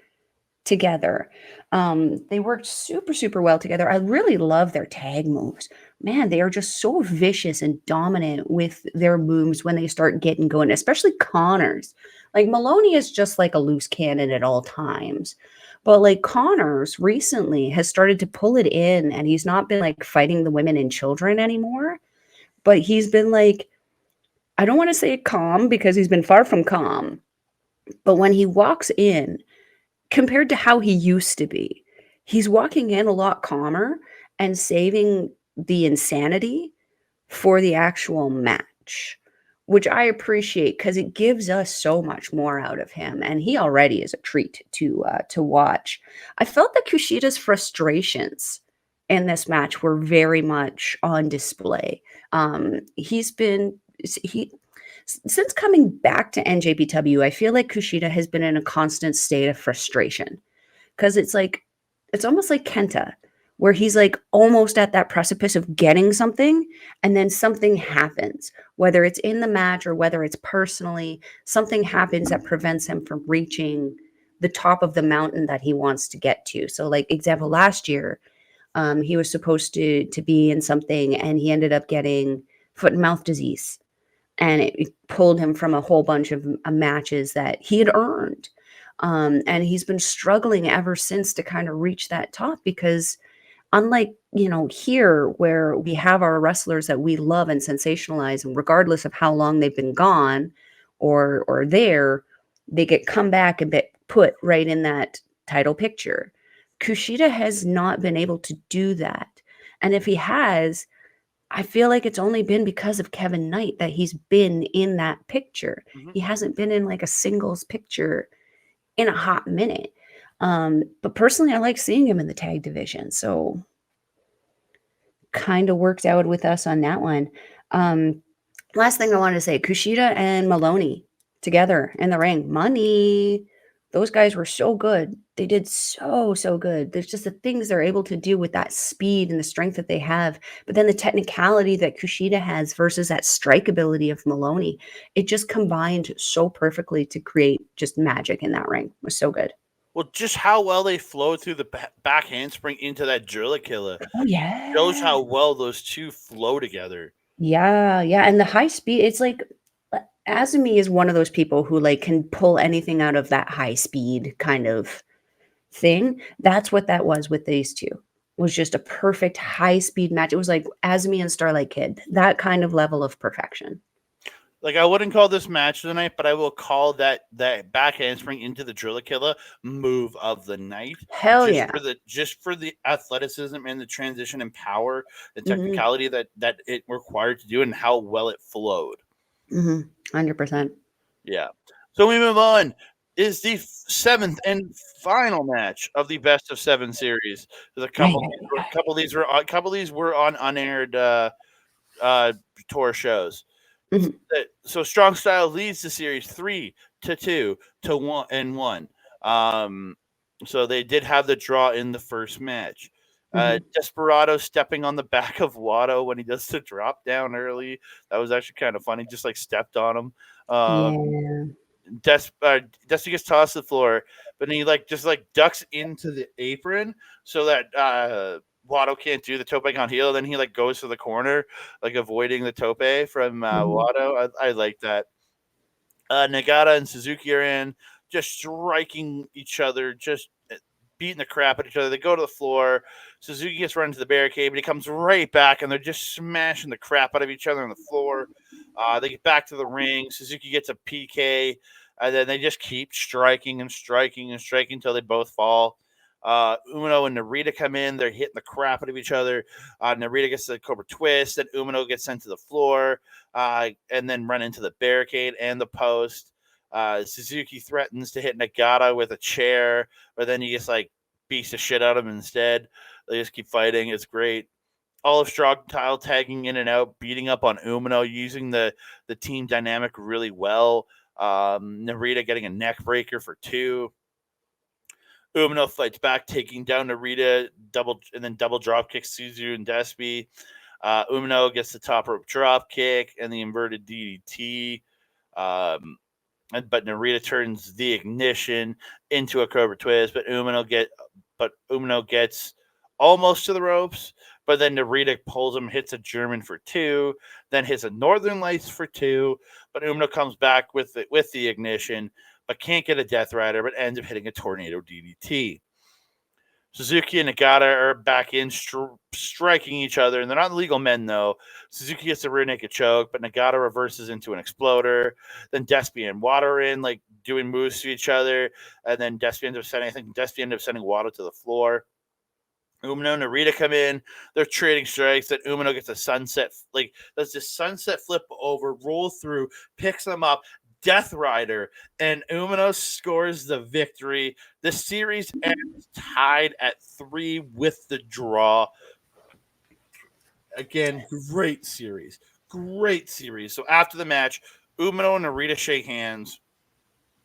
together. They worked super, super well together. I really love their tag moves. Man, they are just so vicious and dominant with their moves when they start getting going, especially Connors. Maloney is just like a loose cannon at all times. But Connors recently has started to pull it in, and he's not been fighting the women and children anymore. But he's been I don't want to say calm because he's been far from calm. But when he walks in, compared to how he used to be, he's walking in a lot calmer and saving the insanity for the actual match, which I appreciate because it gives us so much more out of him. And he already is a treat to watch. I felt that Kushida's frustrations in this match were very much on display. Since coming back to NJPW, I feel like Kushida has been in a constant state of frustration because it's almost like Kenta. where he's like almost at that precipice of getting something, and then something happens, whether it's in the match or whether it's personally, something happens that prevents him from reaching the top of the mountain that he wants to get to. So, like, example, last year, he was supposed to be in something, and he ended up getting foot and mouth disease, and it pulled him from a whole bunch of matches that he had earned. And he's been struggling ever since to kind of reach that top, because unlike, here, where we have our wrestlers that we love and sensationalize, and regardless of how long they've been gone or there, they get come back and put right in that title picture. Kushida has not been able to do that. And if he has, I feel like it's only been because of Kevin Knight that he's been in that picture. Mhm. He hasn't been in like a singles picture in a hot minute. But personally, I like seeing him in the tag division. So kind of worked out with us on that one. Last thing I wanted to say, Kushida and Maloney together in the ring. Money. Those guys were so good. They did so good. There's just the things they're able to do with that speed and the strength that they have. But then the technicality that Kushida has versus that strike ability of Maloney, it just combined so perfectly to create just magic in that ring. It was so good. Well, just how well they flow through the back handspring into that Drilla Killer Oh shows yeah. how well those two flow together. Yeah, yeah, and the high speed, it's like Azumi is one of those people who, like, can pull anything out of that high speed kind of thing. That's what that was with these 2. Was just a perfect high speed match. It was like Azumi and Starlight Kid, that kind of level of perfection. Like, I wouldn't call this match of the night, but I will call that back handspring into the Drilla Killer move of the night. Hell yeah. Just for the athleticism and the transition and power and Mhm, technicality that it required to do and how well it flowed. 100%. Yeah. So we move on. Is the 7th and final match of the best of 7 series. There's a Ay, couple. ay, ay. Couple of these were on unaired tour shows. Mhm, So Strong Style leads the series 3-2 to 1-1. So they did have the draw in the first match. mhm. Desperado stepping on the back of Watto when he does the drop down early. That was actually kind of funny. Just like stepped on him. Yeah. Dusty gets tossed to the floor, but then he just ducks into the apron so that Watto can't do the tope on heel. Then he goes to the corner, avoiding the tope from Mhm, Watto. I like that. Nagata and Suzuki are in, just striking each other, just beating the crap at each other. They go to the floor. Suzuki gets run into the barricade, but he comes right back, and they're just smashing the crap out of each other on the floor. They get back to the ring. Suzuki gets a PK, and then they just keep striking and striking and striking until they both fall. Umino and Narita come in. They're hitting the crap out of each other. Narita gets the Cobra Twist, and Umino gets sent to the floor, and then run into the barricade and the post. Suzuki threatens to hit Nagata with a chair, but then he just beats the shit out of him instead. They just keep fighting. It's great. Olive Strong tile tagging in and out, beating up on Umino, using the team dynamic really well. Narita getting a neck breaker for 2. Umino fights back, taking down Narita, double drop kicks Suzu and Despy. Umino gets the top rope drop kick and the inverted DDT. But Narita turns the ignition into a Cobra Twist, but Umino gets almost to the ropes, but then Narita pulls him, hits a German for 2, then hits a Northern Lights for 2, but Umino comes back with the ignition, but can't get a Death Rider, but ends up hitting a Tornado DDT. Suzuki and Nagata are back in, striking each other, and they're not legal men, though. Suzuki gets a rear naked choke, but Nagata reverses into an exploder. Then Despy and Watto are in, doing moves to each other, and then Despy ends up sending Watto to the floor. Umino and Narita come in. They're trading strikes. Then Umino gets a sunset, does this sunset flip over, roll through, picks them up, Death Rider, and Umino scores the victory. The series ends tied at 3 with the draw. Again, great series. Great series. So after the match, Umino and Narita shake hands.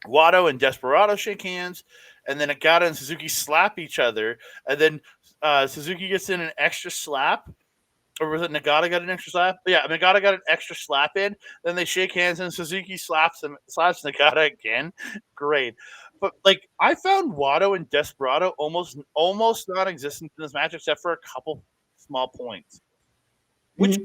Watto and Desperado shake hands. And then Nagata and Suzuki slap each other. And then Suzuki gets in an extra slap, or was it Nagata got an extra slap? Yeah, Nagata got an extra slap in. Then they shake hands, and Suzuki slaps Nagata again. Great, but like I found Wado and Desperado almost non-existent in this match, except for a couple small points, which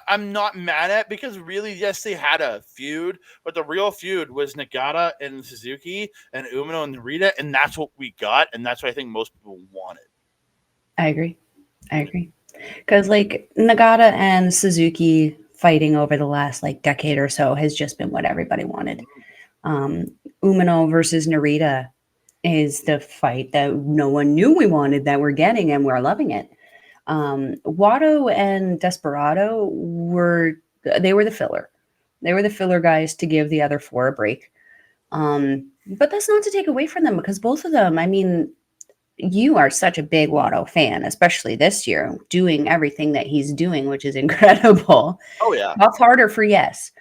I'm not mad at because really, yes, they had a feud, but the real feud was Nagata and Suzuki and Umino and Narita, and that's what we got, and that's what I think most people wanted. I agree. Because like Nagata and Suzuki fighting over the last like decade or so has just been what everybody wanted. Umino versus Narita is the fight that no one knew we wanted that we're getting, and we're loving it. Wado and Desperado were the filler. They were the filler guys to give the other four a break. But that's not to take away from them because both of them, I mean, you are such a big Wado fan, especially this year, doing everything that he's doing, which is incredible. Oh yeah, Tough harder for yes.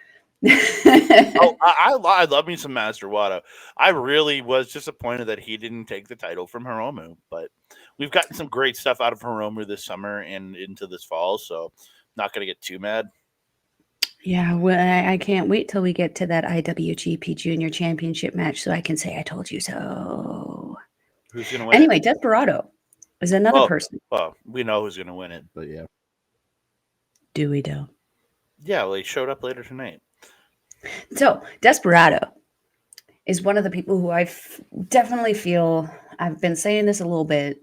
I love me some Master Wado. I really was disappointed that he didn't take the title from Hiromu, but we've gotten some great stuff out of Hiromu this summer and into this fall, so not going to get too mad. Yeah, well, I can't wait till we get to that IWGP Junior Championship match so I can say I told you so. Who's going to win? Anyway, Desperado is another person. Well, we know who's going to win it, but yeah. Do we do? Yeah, well, he showed up later tonight. So, Desperado is one of the people who I definitely feel, I've been saying this a little bit,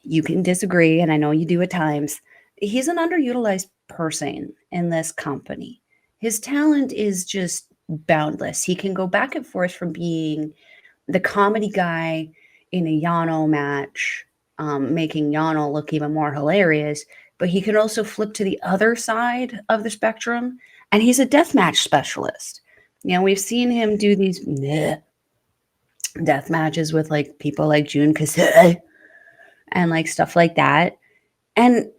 you can disagree, and I know you do at times. He's an underutilized person in this company. His talent is just boundless. He can go back and forth from being the comedy guy in a Yano match, making Yano look even more hilarious, but he can also flip to the other side of the spectrum, and he's a deathmatch specialist. You know, we've seen him do these death matches with like people like Jun Kasei and like stuff like that. And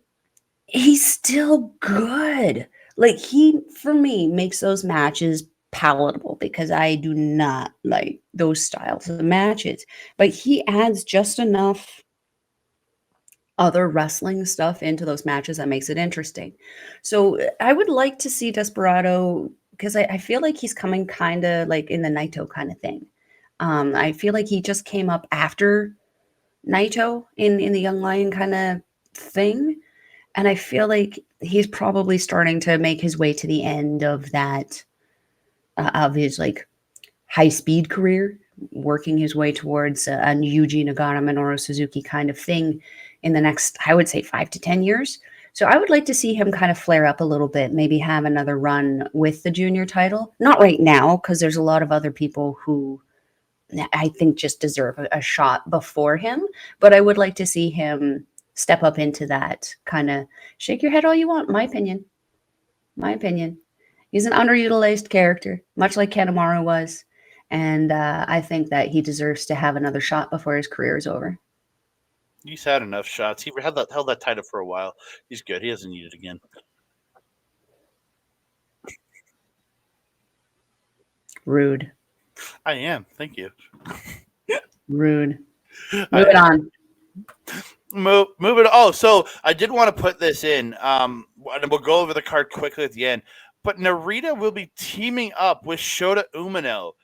he's still good. Like he, for me, makes those matches palatable because I do not like those styles of matches. But he adds just enough other wrestling stuff into those matches that makes it interesting. So I would like to see Desperado because I feel like he's coming kind of like in the Naito kind of thing. I feel like he just came up after Naito in the Young Lion kind of thing. And I feel like he's probably starting to make his way to the end of that, of his like high speed career, working his way towards a Yuji Nagata, Minoru Suzuki kind of thing in the next, I would say 5 to 10 years. So I would like to see him kind of flare up a little bit, maybe have another run with the junior title. Not right now, because there's a lot of other people who I think just deserve a shot before him. But I would like to see him step up into that kind of shake your head all you want. My opinion. He's an underutilized character, much like Kanemaru was. And I think that he deserves to have another shot before his career is over. He's had enough shots. He held that title for a while. He's good. He doesn't need it again. Rude. I am. Thank you. Rude. Moving on. Moving. Oh, so I did want to put this in. And we'll go over the card quickly at the end. But Narita will be teaming up with Shota Umino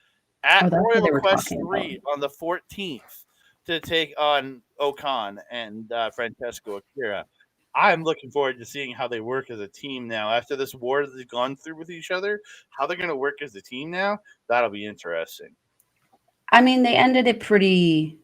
at Royal Quest 3 on the 14th to take on Okan and Francesco Akira. I'm looking forward to seeing how they work as a team now. After this war that they've gone through with each other, how they're going to work as a team now, that'll be interesting. I mean, they ended it pretty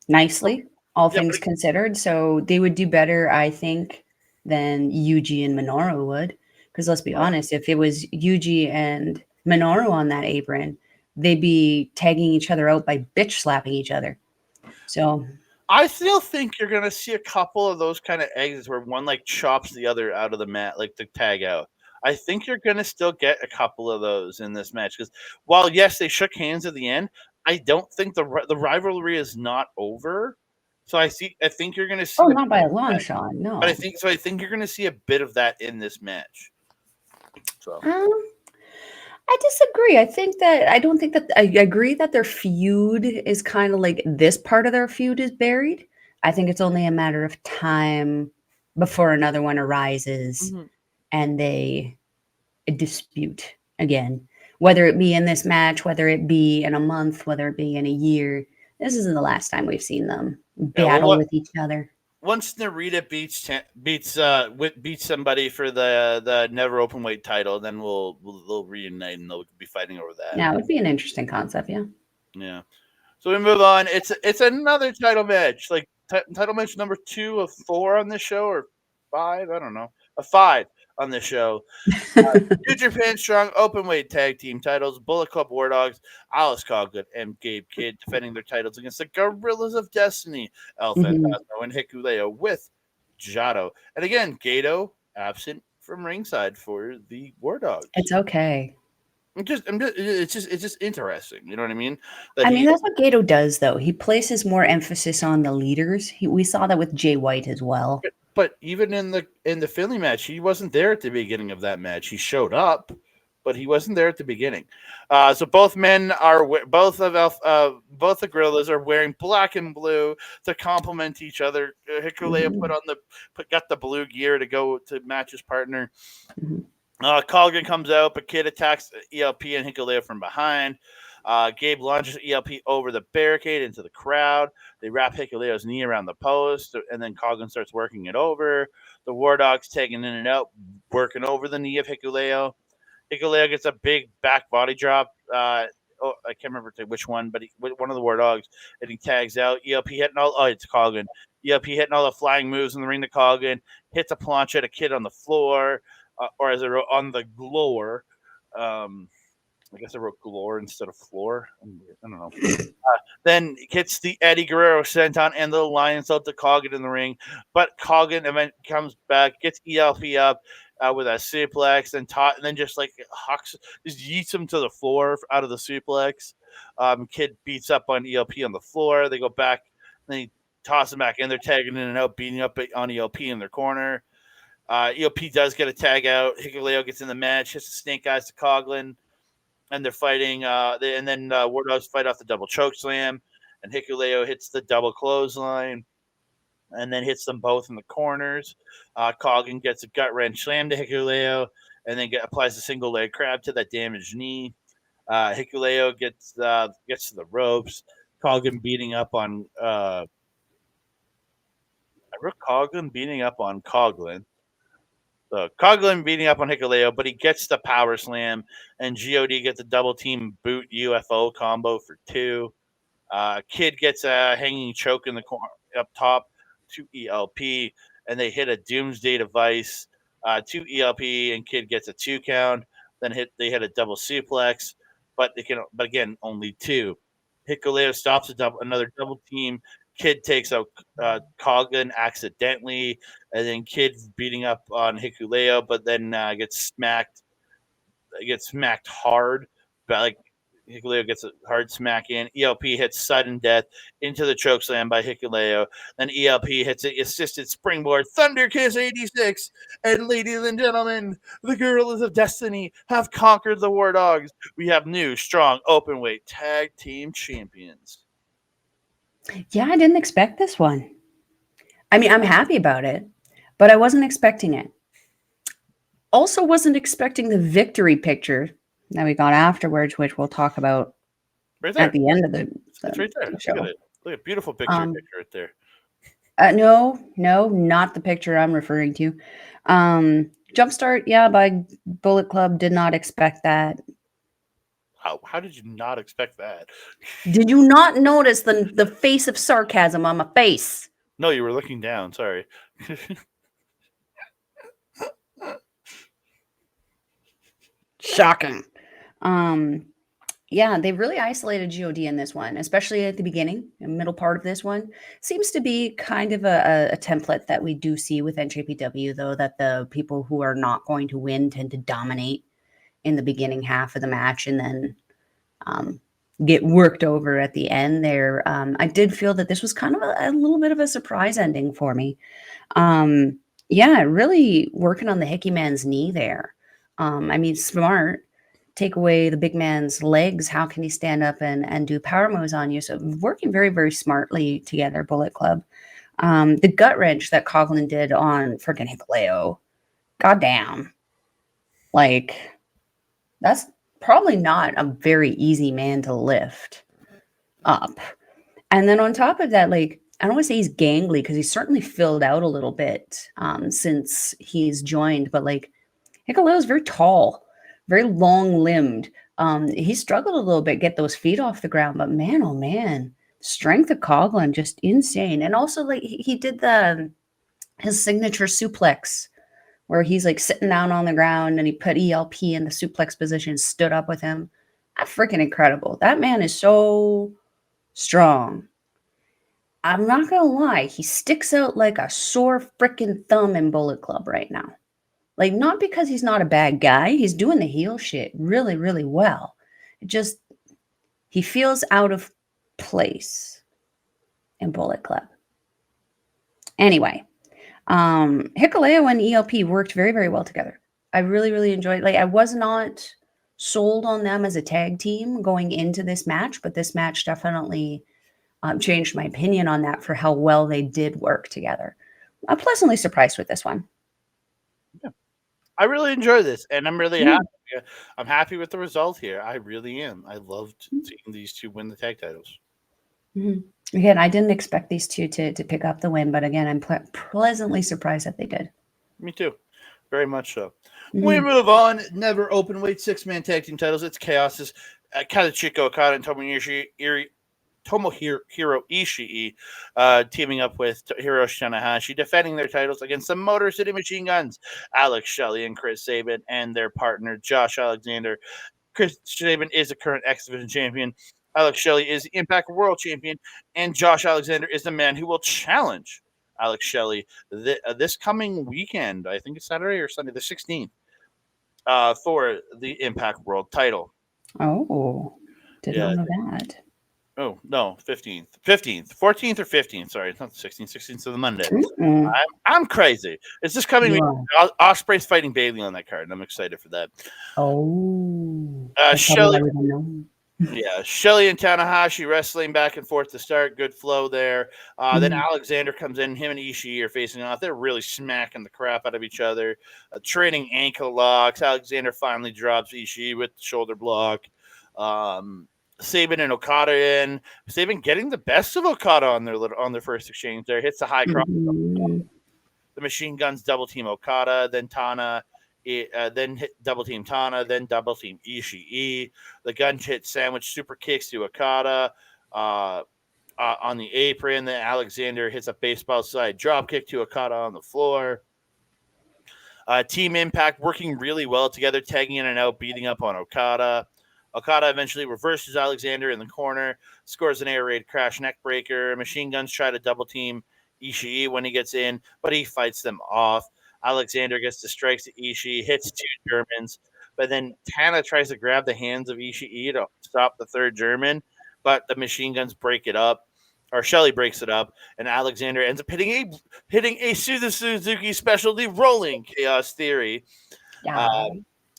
nicely, all things considered. So they would do better, I think, than Yuji and Minoru would. Because let's be honest, if it was Yuji and Minoru on that apron, they'd be tagging each other out by bitch slapping each other. So I still think you're going to see a couple of those kind of exits where one like chops the other out of the mat, like the tag out. I think you're going to still get a couple of those in this match because while yes, they shook hands at the end, I don't think the rivalry is not over. So I think you're going to see. Oh, not by a long shot, no. But I think you're going to see a bit of that in this match. So. I disagree. I agree that their feud is kind of like this part of their feud is buried. I think it's only a matter of time before another one arises Mhm. and they dispute again. Whether it be in this match, whether it be in a month, whether it be in a year. This isn't the last time we've seen them Yeah, well, battle with each other. once Narita beats somebody for the never open weight title, then they'll reunite and they'll be fighting over that. Yeah, it would be an interesting concept, yeah. Yeah. So we move on. It's another title match, like title match number 2 of 4 on this show, or 5. I don't know, a 5 on this show. New Japan Strong Openweight Tag Team titles, Bullet Club War Dogs, Alice Coughlin, and Gabe Kidd defending their titles against the Gorillas of Destiny, El Mhm. Fantasma and Hikuleo with Jado. And again, Gato absent from ringside for the War Dogs. It's okay. It's just interesting. You know what I mean? That I mean, he that's what Gato does, though. He places more emphasis on the leaders. We saw that with Jay White as well. But even in the Finley match, he wasn't there at the beginning of that match. He showed up, but he wasn't there at the beginning. So both men are both the Gorillas are wearing black and blue to complement each other. Hikuleo Mhm. got the blue gear to go to match his partner. Mhm. Colgan comes out, but Kid attacks ELP and Hikuleo from behind. Gabe launches ELP over the barricade into the crowd. They wrap Hikuleo's knee around the post, and then Colgan starts working it over. The War Dogs tagging in and out, working over the knee of Hikuleo. Hikuleo gets a big back body drop. I can't remember which one, but one of the War Dogs, and he tags out. ELP hitting all. Oh, it's Colgan. ELP hitting all the flying moves in the ring to Colgan. Hits a planche at a kid on the floor, or as I wrote on the gloor. I guess I wrote galore instead of floor. I don't know. Then hits the Eddie Guerrero senton and the Lions out to Colgan in the ring. But Colgan comes back, gets ELP up with a suplex, and then just like hucks, just yeets him to the floor out of the suplex. Kid beats up on ELP on the floor. They go back, then he tosses him back in. They're tagging in and out, beating up on ELP in their corner. ELP does get a tag out. Hikuleo gets in the match, hits the snake eyes to Coughlin, and they're fighting. And then War Dogs fight off the double choke slam, and Hikuleo hits the double clothesline, and then hits them both in the corners. Coughlin gets a gut wrench slam to Hikuleo, and then applies a single leg crab to that damaged knee. Hikuleo gets to the ropes. Coughlin beating up on. I wrote Coughlin beating up on Coughlin. So Coughlin beating up on Hikuleo, but he gets the power slam, and God gets a double team boot UFO combo for 2. Kid gets a hanging choke in the corner up top to ELP, and they hit a doomsday device to ELP, and Kid gets a 2 count. Then they hit a double suplex, but again only 2. Hikuleo stops another double team. Kid takes out Coughlin accidentally, and then Kid's beating up on Hikuleo, but then gets smacked hard. But like Hikuleo gets a hard smack in. ELP hits sudden death into the chokeslam by Hikuleo. Then ELP hits an assisted springboard Thunder Kiss 86. And ladies and gentlemen, the Gorillas of Destiny have conquered the War Dogs. We have new, strong, openweight tag team champions. Yeah, I didn't expect this one. I mean, I'm happy about it, but I wasn't expecting it. Also, wasn't expecting the victory picture that we got afterwards, which we'll talk about right there at the end of the it's right there. show. Look at it. Look at beautiful picture right there. No, not the picture I'm referring to. Jumpstart, yeah, by Bullet Club. Did not expect that. How did you not expect that? Did you not notice the face of sarcasm on my face? No, you were looking down. Sorry. Shocking. Yeah, they really isolated God in this one, especially at the beginning and middle part of this one. Seems to be kind of a template that we do see with NJPW, though, that the people who are not going to win tend to dominate in the beginning half of the match and then get worked over at the end there. I did feel that this was kind of a little bit of a surprise ending for me. Yeah, really working on the Hickey Man's knee there. I mean, smart. Take away the big man's legs. How can he stand up and do power moves on you? So working very, very smartly together, Bullet Club. The gut wrench that Coughlin did on freaking Hikuleo. Goddamn. Like, that's probably not a very easy man to lift up. And then on top of that, like, I don't want to say he's gangly because he's certainly filled out a little bit since he's joined, but like Hikuleo is very tall, very long limbed. He struggled a little bit get those feet off the ground, but man, oh man, strength of Coughlin just insane. And also, like he did his signature suplex where he's like sitting down on the ground and he put ELP in the suplex position, stood up with him. That's freaking incredible. That man is so strong. I'm not gonna lie, he sticks out like a sore freaking thumb in Bullet Club right now. Like, not because he's not a bad guy, he's doing the heel shit really, really well. It just, he feels out of place in Bullet Club. Anyway, Hikuleo and ELP worked very, very well together. I really, really enjoyed. Like, I was not sold on them as a tag team going into this match, but this match definitely changed my opinion on that for how well they did work together. I'm pleasantly surprised with this one. Yeah. I really enjoy this, and I'm really happy. I'm happy with the result here. I really am. I loved seeing these two win the tag titles. Again, I didn't expect these two to pick up the win, but again, I'm pleasantly surprised that they did. Me too. Very much so. We move on. Never open weight 6-man tag team titles. It's Chaos's Kazuchika Okada and Tomohiro Ishii teaming up with Hiroshi Tanahashi, defending their titles against the Motor City Machine Guns, Alex Shelley and Chris Sabin, and their partner Josh Alexander. Chris Sabin is the current X Division champion. Alex Shelley is the Impact World champion, and Josh Alexander is the man who will challenge Alex Shelley this coming weekend. I think it's Saturday or Sunday, the 16th, for the Impact World title. Oh, didn't know that. Oh, no, 15th. 14th or 15th. Sorry, it's not the 16th. 16th of the Monday. I'm crazy. It's this coming week. Ospreay's fighting Bailey on that card, and I'm excited for that. Oh. Shelley. Yeah, Shelley and Tanahashi wrestling back and forth to start. Good flow there. Then Alexander comes in. Him and Ishii are facing off. They're really smacking the crap out of each other. Trading ankle locks. Alexander finally drops Ishii with the shoulder block. Sabin and Okada in. Sabin getting the best of Okada on their first exchange there. Hits the high cross. The Machine Guns double team Okada. Then Tana. Then hit double team Tana. Then double team Ishii. The gun hit sandwich super kicks to Okada on the apron. Then Alexander hits a baseball side drop kick to Okada on the floor. Team Impact working really well together, tagging in and out, beating up on Okada. Okada eventually reverses Alexander in the corner, scores an air raid crash neck breaker. Machine Guns try to double team Ishii when he gets in, but he fights them off. Alexander gets the strikes to Ishii, hits two Germans, but then Tana tries to grab the hands of Ishii to stop the third German, but the Machine Guns break it up, or Shelley breaks it up, and Alexander ends up hitting a Suzuki specialty rolling Chaos Theory.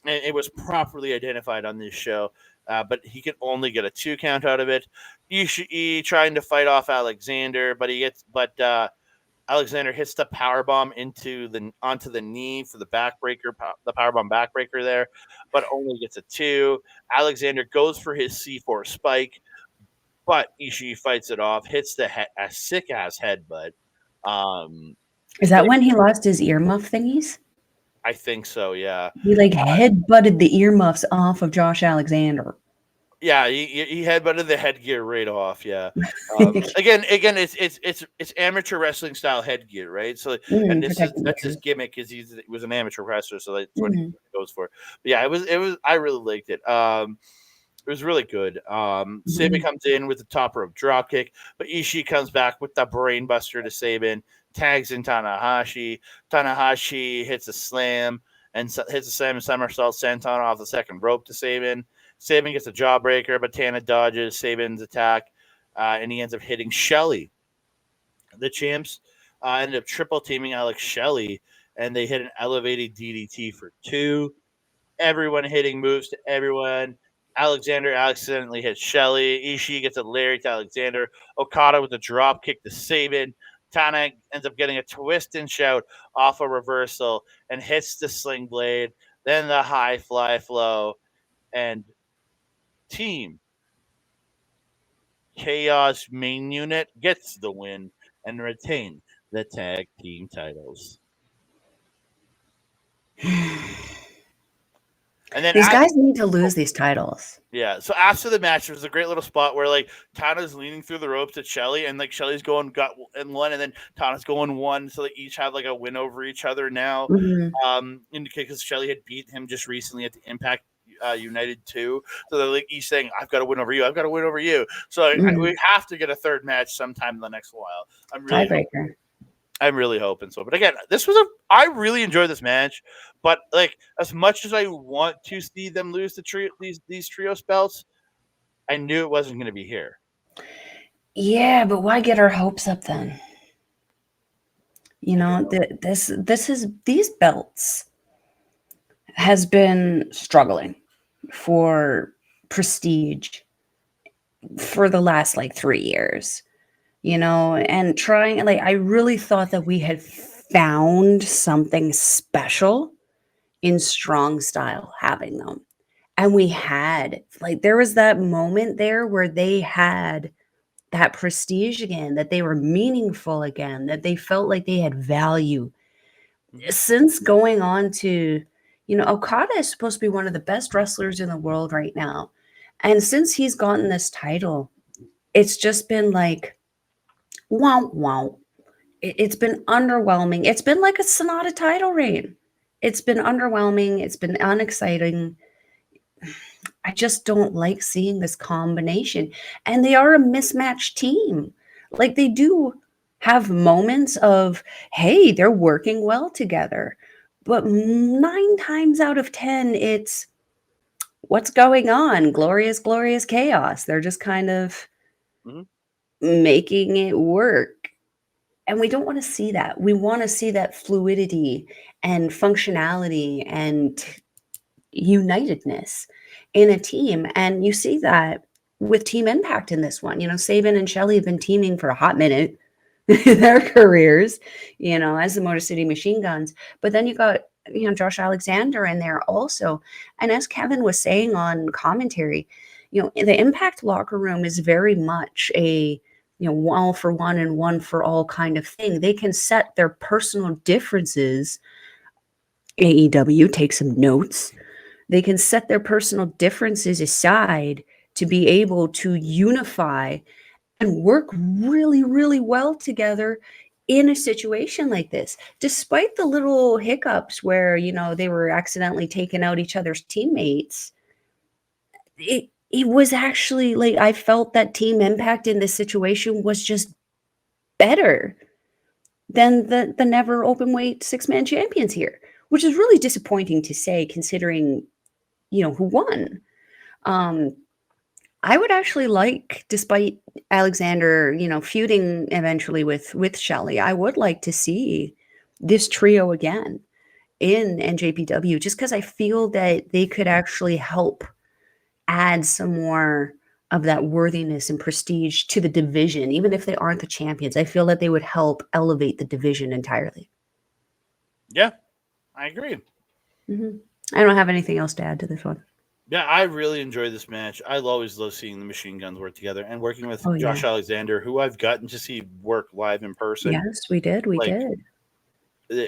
And it was properly identified on this show, but he can only get a 2 count out of it. Ishii trying to fight off Alexander, but Alexander hits the powerbomb onto the knee for the backbreaker, the powerbomb backbreaker there, but only gets a 2. Alexander goes for his C4 spike, but Ishii fights it off, hits a sick ass headbutt. Is that when he lost his earmuff thingies? I think so, yeah. He headbutted the earmuffs off of Josh Alexander. Yeah, he headbutted the headgear right off. Yeah. Again, it's amateur wrestling style headgear, right? So, and that's his gimmick is he was an amateur wrestler, so that's what he goes for. But yeah, it was. I really liked it. It was really good. Sabin comes in with the top rope dropkick, but Ishii comes back with the brainbuster to Sabin. Tags in Tanahashi. Tanahashi hits a slam and hits a slam and somersault senton off the second rope to Sabin. Sabin gets a jawbreaker, but Tana dodges Sabin's attack, and he ends up hitting Shelley. The champs ended up triple teaming Alex Shelley, and they hit an elevated DDT for 2. Everyone hitting moves to everyone. Alexander accidentally hits Shelley. Ishii gets a lariat to Alexander. Okada with a drop kick to Sabin. Tana ends up getting a twist and shout off a reversal and hits the sling blade, then the high fly flow, and Team Chaos main unit gets the win and retain the tag team titles. And then These guys need to lose these titles. Yeah. So after the match, there was a great little spot where like Tana's leaning through the ropes at Shelly, and like Shelly's going got in one, and then Tana's going one, so they each have like a win over each other now. Indicate because Shelly had beat him just recently at the Impact United 2, so they're like each saying, "I've got to win over you. I've got to win over you." So we have to get a third match sometime in the next while. I'm really hoping so. But again, I really enjoyed this match. But like as much as I want to see them lose these trios belts, I knew it wasn't going to be here. Yeah, but why get our hopes up then? You know, these belts has been struggling for prestige for the last like 3 years. You know, and trying like I really thought that we had found something special in strong style having them. And we had like there was that moment there where they had that prestige again, that they were meaningful again, that they felt like they had value. Since going on to, you know, Okada is supposed to be one of the best wrestlers in the world right now. And since he's gotten this title, it's just been like wow, wow. It's been underwhelming. It's been like a Sonata title reign. It's been underwhelming. It's been unexciting. I just don't like seeing this combination. And they are a mismatched team. Like they do have moments of, hey, they're working well together. But 9 times out of 10, it's what's going on? Glorious, glorious chaos. They're just kind of making it work. And we don't want to see that. We want to see that fluidity and functionality and unitedness in a team. And you see that with Team Impact in this one. You know, Sabin and Shelly have been teaming for a hot minute in their careers, you know, as the Motor City Machine Guns. But then you got, you know, Josh Alexander in there also. And as Kevin was saying on commentary, you know, the Impact locker room is very much a, you know, all for one and one for all kind of thing. They can set their personal differences. AEW, take some notes. They can set their personal differences aside to be able to unify and work really, really well together in a situation like this. Despite the little hiccups where, you know, they were accidentally taking out each other's teammates, it was actually like I felt that Team Impact in this situation was just better than the never open weight 6-man champions here, which is really disappointing to say considering, you know, who won. I would actually like, despite Alexander, you know, feuding eventually with Shelly, I would like to see this trio again in NJPW just because I feel that they could actually help add some more of that worthiness and prestige to the division, even if they aren't the champions. I feel that they would help elevate the division entirely. Yeah, I agree. I don't have anything else to add to this one. Yeah, I really enjoyed this match. I always love seeing the Machine Guns work together and working with Josh Alexander, who I've gotten to see work live in person. Yes, we did. We did.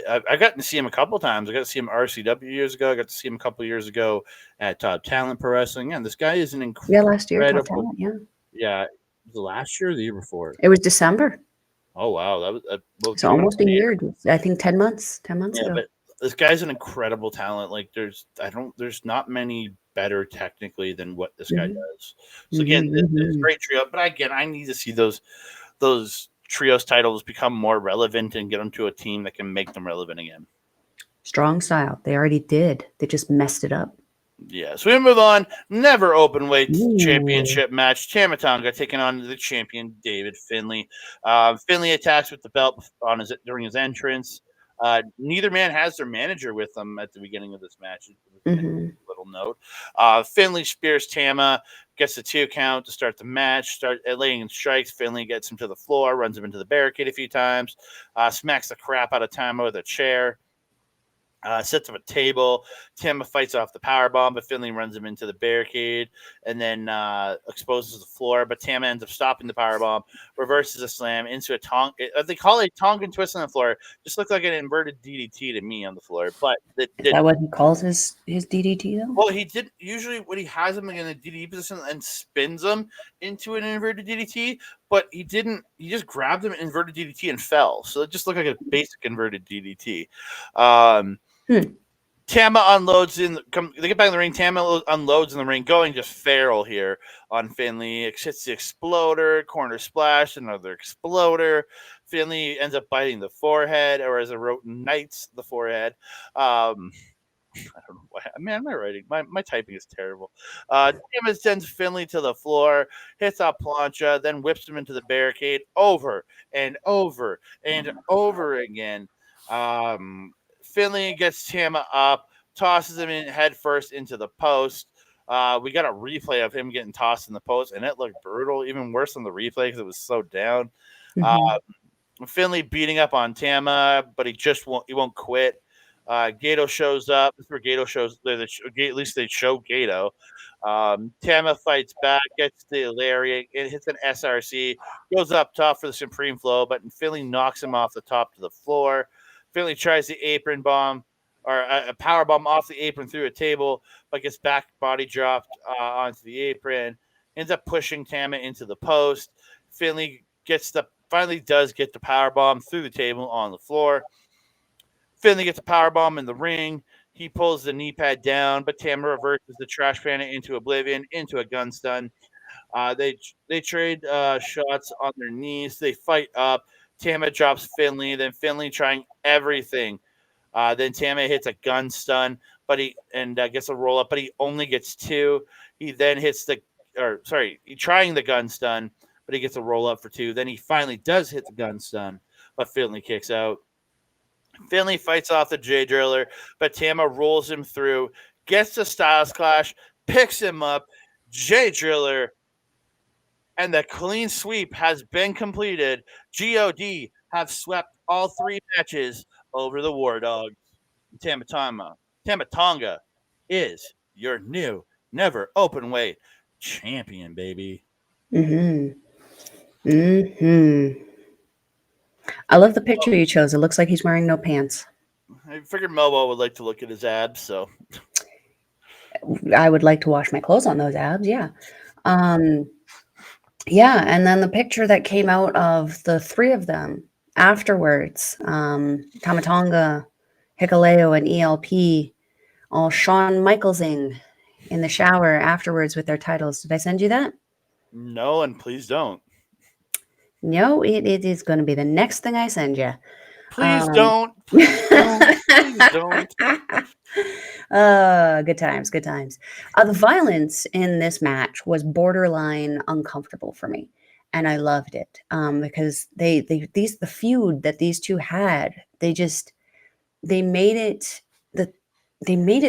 I got to see him a couple times. I got to see him RCW years ago. I got to see him a couple years ago at Top Talent Pro Wrestling. And this guy is an incredible. Yeah, last year, Top Talent, Yeah, the last year or the year before? It was December. Oh wow, that was so almost a year. I think 10 months. 10 months ago. But this guy's an incredible talent. Like there's not many better technically than what this guy does. So again, it's a great trio. But again, I need to see those trios titles become more relevant and get them to a team that can make them relevant again. Strong style. They already did. They just messed it up. Yeah, so we move on. Never open weight championship match. Tanga taking on the champion David Finlay. Finlay attacks with the belt during his entrance. Neither man has their manager with them at the beginning of this match. Little note. Finlay spears Tama, gets the 2 count to start the match, start laying in strikes. Finley gets him to the floor, runs him into the barricade a few times, smacks the crap out of Tama with a chair. Sets up a table. Tama fights off the power bomb, but Finley runs him into the barricade and then exposes the floor. But Tama ends up stopping the power bomb, reverses a slam into a they call it a Tongan twist on the floor. Just looked like an inverted DDT to me on the floor, but Is that what he calls his DDT though? well, he did usually when he has him in a DDT position and spins him into an inverted DDT, but he didn't. He just grabbed him inverted DDT and fell. So it just looked like a basic inverted DDT. Tama unloads they get back in the ring. Tama unloads in the ring, going just feral here on Finley. It hits the exploder, corner splash, another exploder. Finley ends up biting the forehead, or as a wrote, knights the forehead. I don't know why. Man, my writing, my typing is terrible. Tama sends Finley to the floor, hits a plancha, then whips him into the barricade over and over and over again. Finley gets Tama up, tosses him in head first into the post. We got a replay of him getting tossed in the post, and it looked brutal, even worse than the replay because it was so down. Finley beating up on Tama, but he won't quit. Gato shows up. This is where Gato shows. At least they show Gato. Tama fights back, gets the lariat, it hits an SRC, goes up top for the Supreme Flow, but Finley knocks him off the top to the floor. Finley tries the apron bomb or a power bomb off the apron through a table, but gets back body dropped onto the apron. Ends up pushing Tama into the post. Finley finally does get the power bomb through the table on the floor. Finley gets a power bomb in the ring. He pulls the knee pad down, but Tama reverses the trash pan into oblivion, into a gun stun. They trade shots on their knees. They fight up. Tama drops Finley. Then Finley trying everything. Then Tama hits a gun stun, but gets a roll up, but he only gets 2. He then he's trying the gun stun, but he gets a roll up for 2. Then he finally does hit the gun stun, but Finley kicks out. Finley fights off the J Driller, but Tama rolls him through, gets the Styles Clash, picks him up. J Driller, and the clean sweep has been completed. God have swept all 3 matches over the War Dogs. Tama Tonga is your new never open weight champion, baby. I love the picture you chose. It looks like he's wearing no pants. I figured Melball would like to look at his abs, so I would like to wash my clothes on those abs. Yeah. Yeah, and then the picture that came out of the 3 of them afterwards, Tama Tonga, Hikuleo, and ELP, all Shawn Michaelsing in the shower afterwards with their titles. Did I send you that? No, and please don't. No, it is going to be the next thing I send you. Please don't. Please don't. Please don't. Good times, good times. The violence in this match was borderline uncomfortable for me, and I loved it because the feud that these two had, they made it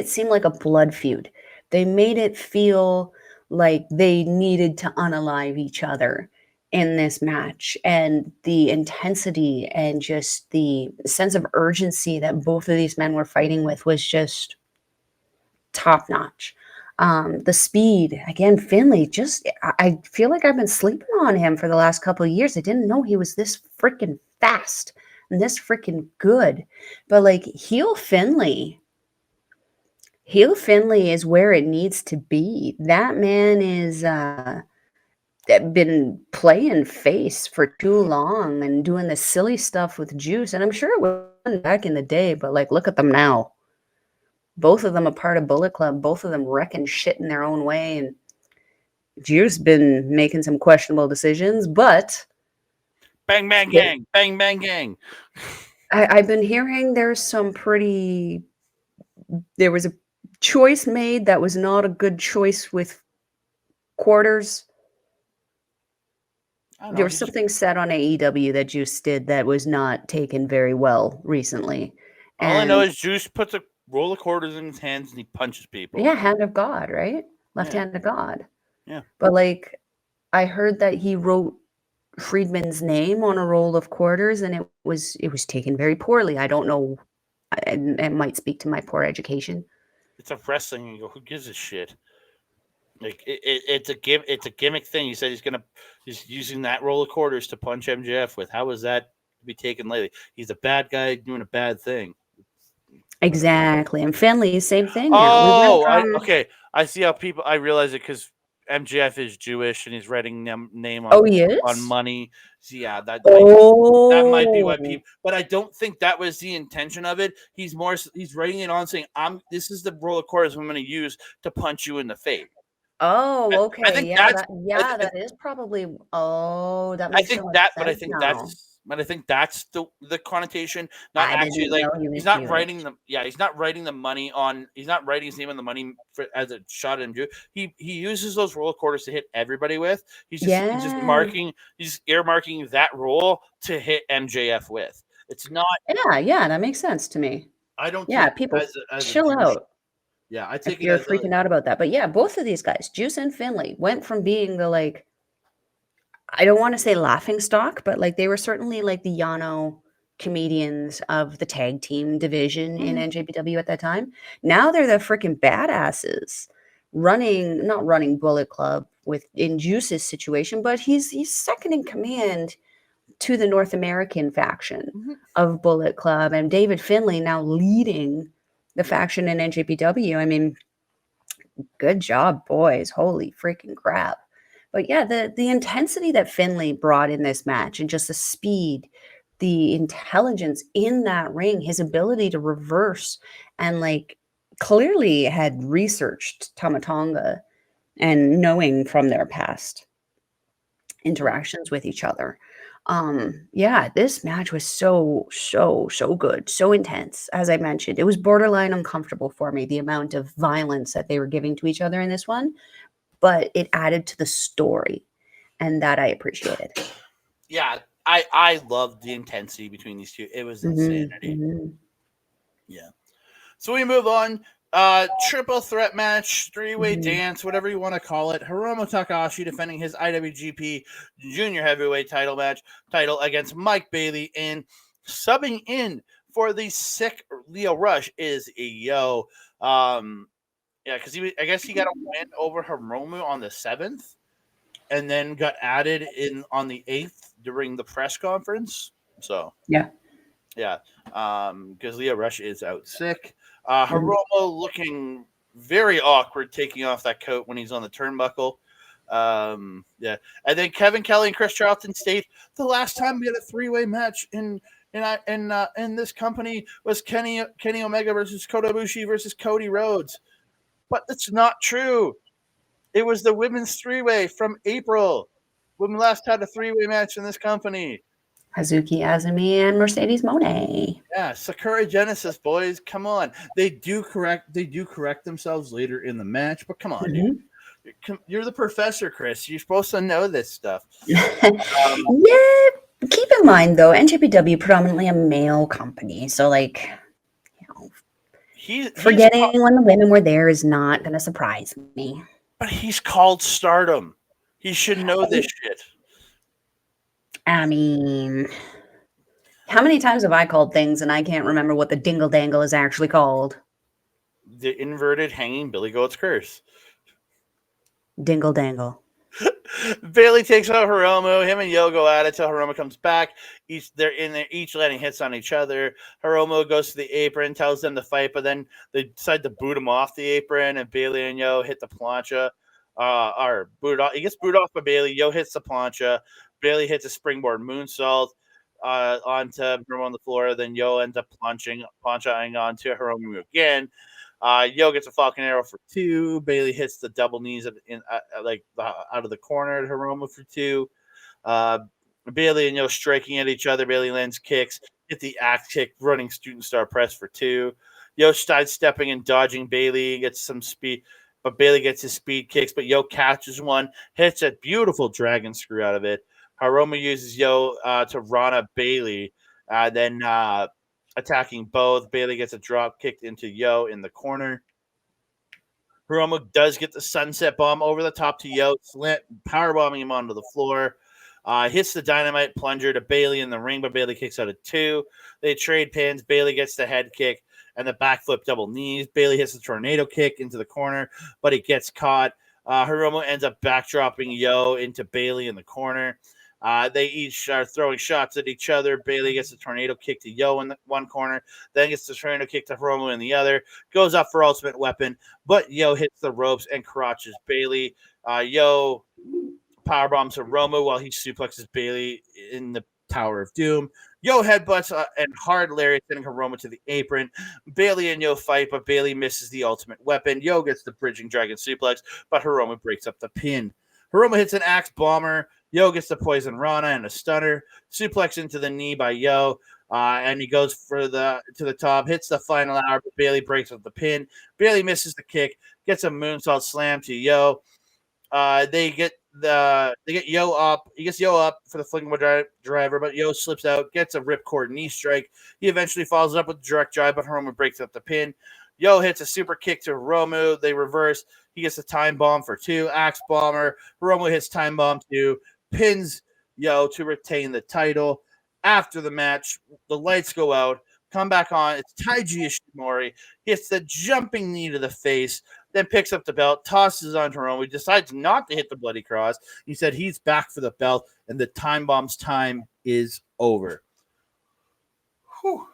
seem like a blood feud. They made it feel like they needed to unalive each other in this match, and the intensity and just the sense of urgency that both of these men were fighting with was just top notch. The speed, again, Finley, I feel like I've been sleeping on him for the last couple of years. I didn't know he was this freaking fast and this freaking good. But like heel Finley is where it needs to be. That man is been playing face for too long and doing the silly stuff with Juice, and I'm sure it was back in the day, but like look at them now. Both of them a part of Bullet Club, both of them wrecking shit in their own way, and Juice been making some questionable decisions, but bang bang gang, bang bang gang. I've been hearing there was a choice made that was not a good choice with Quarters. There was something said on AEW that Juice did that was not taken very well recently. All I know is Juice puts a roll of quarters in his hands and he punches people. Yeah, hand of God, right? Left hand of God. Yeah. But like, I heard that he wrote Friedman's name on a roll of quarters, and it was taken very poorly. I don't know. It might speak to my poor education. It's a wrestling. You go, who gives a shit? Like it's a gimmick thing. He said he's using that roll of quarters to punch MJF with. How was that to be taken lightly? He's a bad guy doing a bad thing. Exactly. And Finley, same thing now. We went Oh, from okay. I see how people. I realize it because MJF is Jewish and he's writing name oh, he on is? money. So yeah, that might be why Oh. people. But I don't think that was the intention of it. He's writing it on saying, This is the roll of quarters I'm going to use to punch you in the face." I, Oh, I okay. think Yeah, that's. that I, yeah, that is probably oh, that I makes think so much that, but I sense think now. that's the connotation. Not I actually didn't like know he was he's not writing Jewish. the yeah he's not writing the money on he's not writing his name on the money as a shot at him. He uses those roll quarters to hit everybody with. Yeah. He's earmarking that roll to hit MJF with. It's not. Yeah, yeah, that makes sense to me. I don't Yeah, take it people as a chill Jewish. out Yeah, I if take it you're as a. freaking out about that. But yeah, both of these guys, Juice and Finley, went from being the like I don't want to say laughing stock, but like they were certainly like the Yano comedians of the tag team division in Mhm. NJPW at that time. Now they're the freaking badasses not running Bullet Club with in Juice's situation, but he's second in command to the North American faction Mhm. of Bullet Club, and David Finley now leading the faction in NJPW. I mean, good job, boys. Holy freaking crap. But yeah, the intensity that Finley brought in this match and just the speed, the intelligence in that ring, his ability to reverse and like clearly had researched Tamatanga and knowing from their past interactions with each other. Yeah, this match was so good, so intense. As I mentioned, it was borderline uncomfortable for me, the amount of violence that they were giving to each other in this one, but it added to the story, and that I appreciated. Yeah, I loved the intensity between these two. It was Mhm, insanity. mhm, Yeah. So we move on. Triple threat match, three-way mhm. dance, whatever you want to call it. Hiromu Takahashi defending his IWGP Junior Heavyweight title against Mike Bailey, and subbing in for the sick Leo Rush is Yo. Yeah, because I guess he got a win over Hiromu on the 7th, and then got added in on the 8th during the press conference. So Yeah. yeah, because Leo Rush is out sick. Mhm. Hiromo looking very awkward taking off that coat when he's on the turnbuckle. Yeah, and then Kevin Kelly and Chris Charlton state the last time we had a three-way match in this company was Kenny Omega versus Kota Ibushi versus Cody Rhodes, but that's not true. It was the women's three-way from April when we last had a three-way match in this company. Hazuki Azumi and Mercedes Monet. Yeah, Sakura Genesis boys, come on. They do correct themselves later in the match, but come on, dude. Mhm. You're the professor, Chris. You're supposed to know this stuff. Um, Yeah, keep in mind though, NJPW predominantly a male company, so like, you know, he's forgetting when the women were there is not gonna surprise me. but he's called Stardom. He should know this shit. I mean, how many times have I called things and I can't remember what the dingle dangle is actually called? The inverted hanging Billy Goat's curse. Dingle dangle. Bailey takes out Hiromu. Him and Yo go at it till Hiromu comes back. They're in there, each letting hits on each other. Hiromu goes to the apron, tells them to fight, but then they decide to boot him off the apron, and Bailey and Yo hit the plancha. Or boot off. He gets booted off by Bailey. Yo hits the plancha. Bailey hits a springboard moonsault onto Hiromu on the floor. Then Yo ends up planchaing onto Hiromu again. Yo gets a Falcon Arrow for 2. Bailey hits the double knees out of the corner at Hiromu for 2. Uh, Bailey and Yo striking at each other. Bailey lands kicks, hit the axe kick, running student star press for 2. Yo sidestepping and dodging Bailey, gets some speed, but Bailey gets his speed kicks, but Yo catches one, hits a beautiful dragon screw out of it. Hiromu uses Yo to Rana Bailey, then attacking both. Bailey gets a drop kicked into Yo in the corner. Hiromu does get the sunset bomb over the top to Yo, power bombing him onto the floor. Hits the dynamite plunger to Bailey in the ring, but Bailey kicks out at 2. They trade pins. Bailey gets the head kick and the backflip double knees. Bailey hits the tornado kick into the corner, but he gets caught. Hiromu ends up backdropping Yo into Bailey in the corner. They each are throwing shots at each other. Bailey gets a tornado kick to Yo in the one corner, then gets the tornado kick to Hiromu in the other. Goes up for ultimate weapon, but Yo hits the ropes and crotches Bailey. Yo powerbombs Hiromu while he suplexes Bailey in the Tower of Doom. Yo headbutts and hard lariat, sending Hiromu to the apron. Bailey and Yo fight, but Bailey misses the ultimate weapon. Yo gets the bridging dragon suplex, but Hiromu breaks up the pin. Hiromu hits an axe bomber. Yo gets the poison rana and a stunner. Suplex into the knee by Yo. And he goes to the top, hits the final hour, but Bailey breaks up the pin. Bailey misses the kick, gets a moonsault slam to Yo. They get Yo up. He gets Yo up for the flipping driver, but Yo slips out, gets a ripcord knee strike. He eventually follows up with a direct drive, but Hiromu breaks up the pin. Yo hits a super kick to Hiromu. They reverse. He gets a time bomb for 2. Axe bomber. Hiromu hits time bomb 2. Pins Yo to retain the title. After the match, the lights go out. Come back on. It's Taiji Ishimori. Hits the jumping knee to the face, then picks up the belt, tosses on Hiromu, decides not to hit the bloody cross. He said he's back for the belt, and the time bomb's time is over. Whew.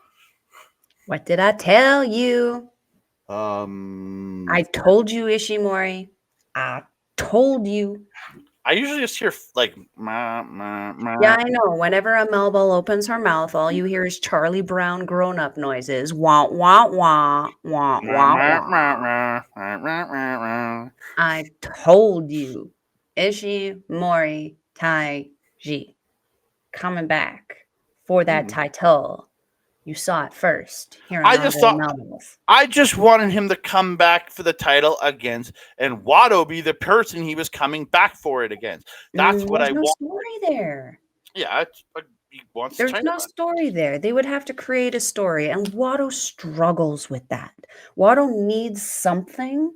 What did I tell you? I told you, Ishimori. I told you. I usually just hear like Yeah, I know. Whenever a Melball opens her mouth, all you hear is Charlie Brown grown-up noises. Wah, wah, wah, wah, wah, wah. I told you. Ishimori Taiji coming back for that title. You saw it first here on I just wanted him to come back for the title against, and Watto be the person he was coming back for it against. That's what I want. There's no story there. Yeah, he wants. There's no story there. They would have to create a story, and Watto struggles with that. Watto needs something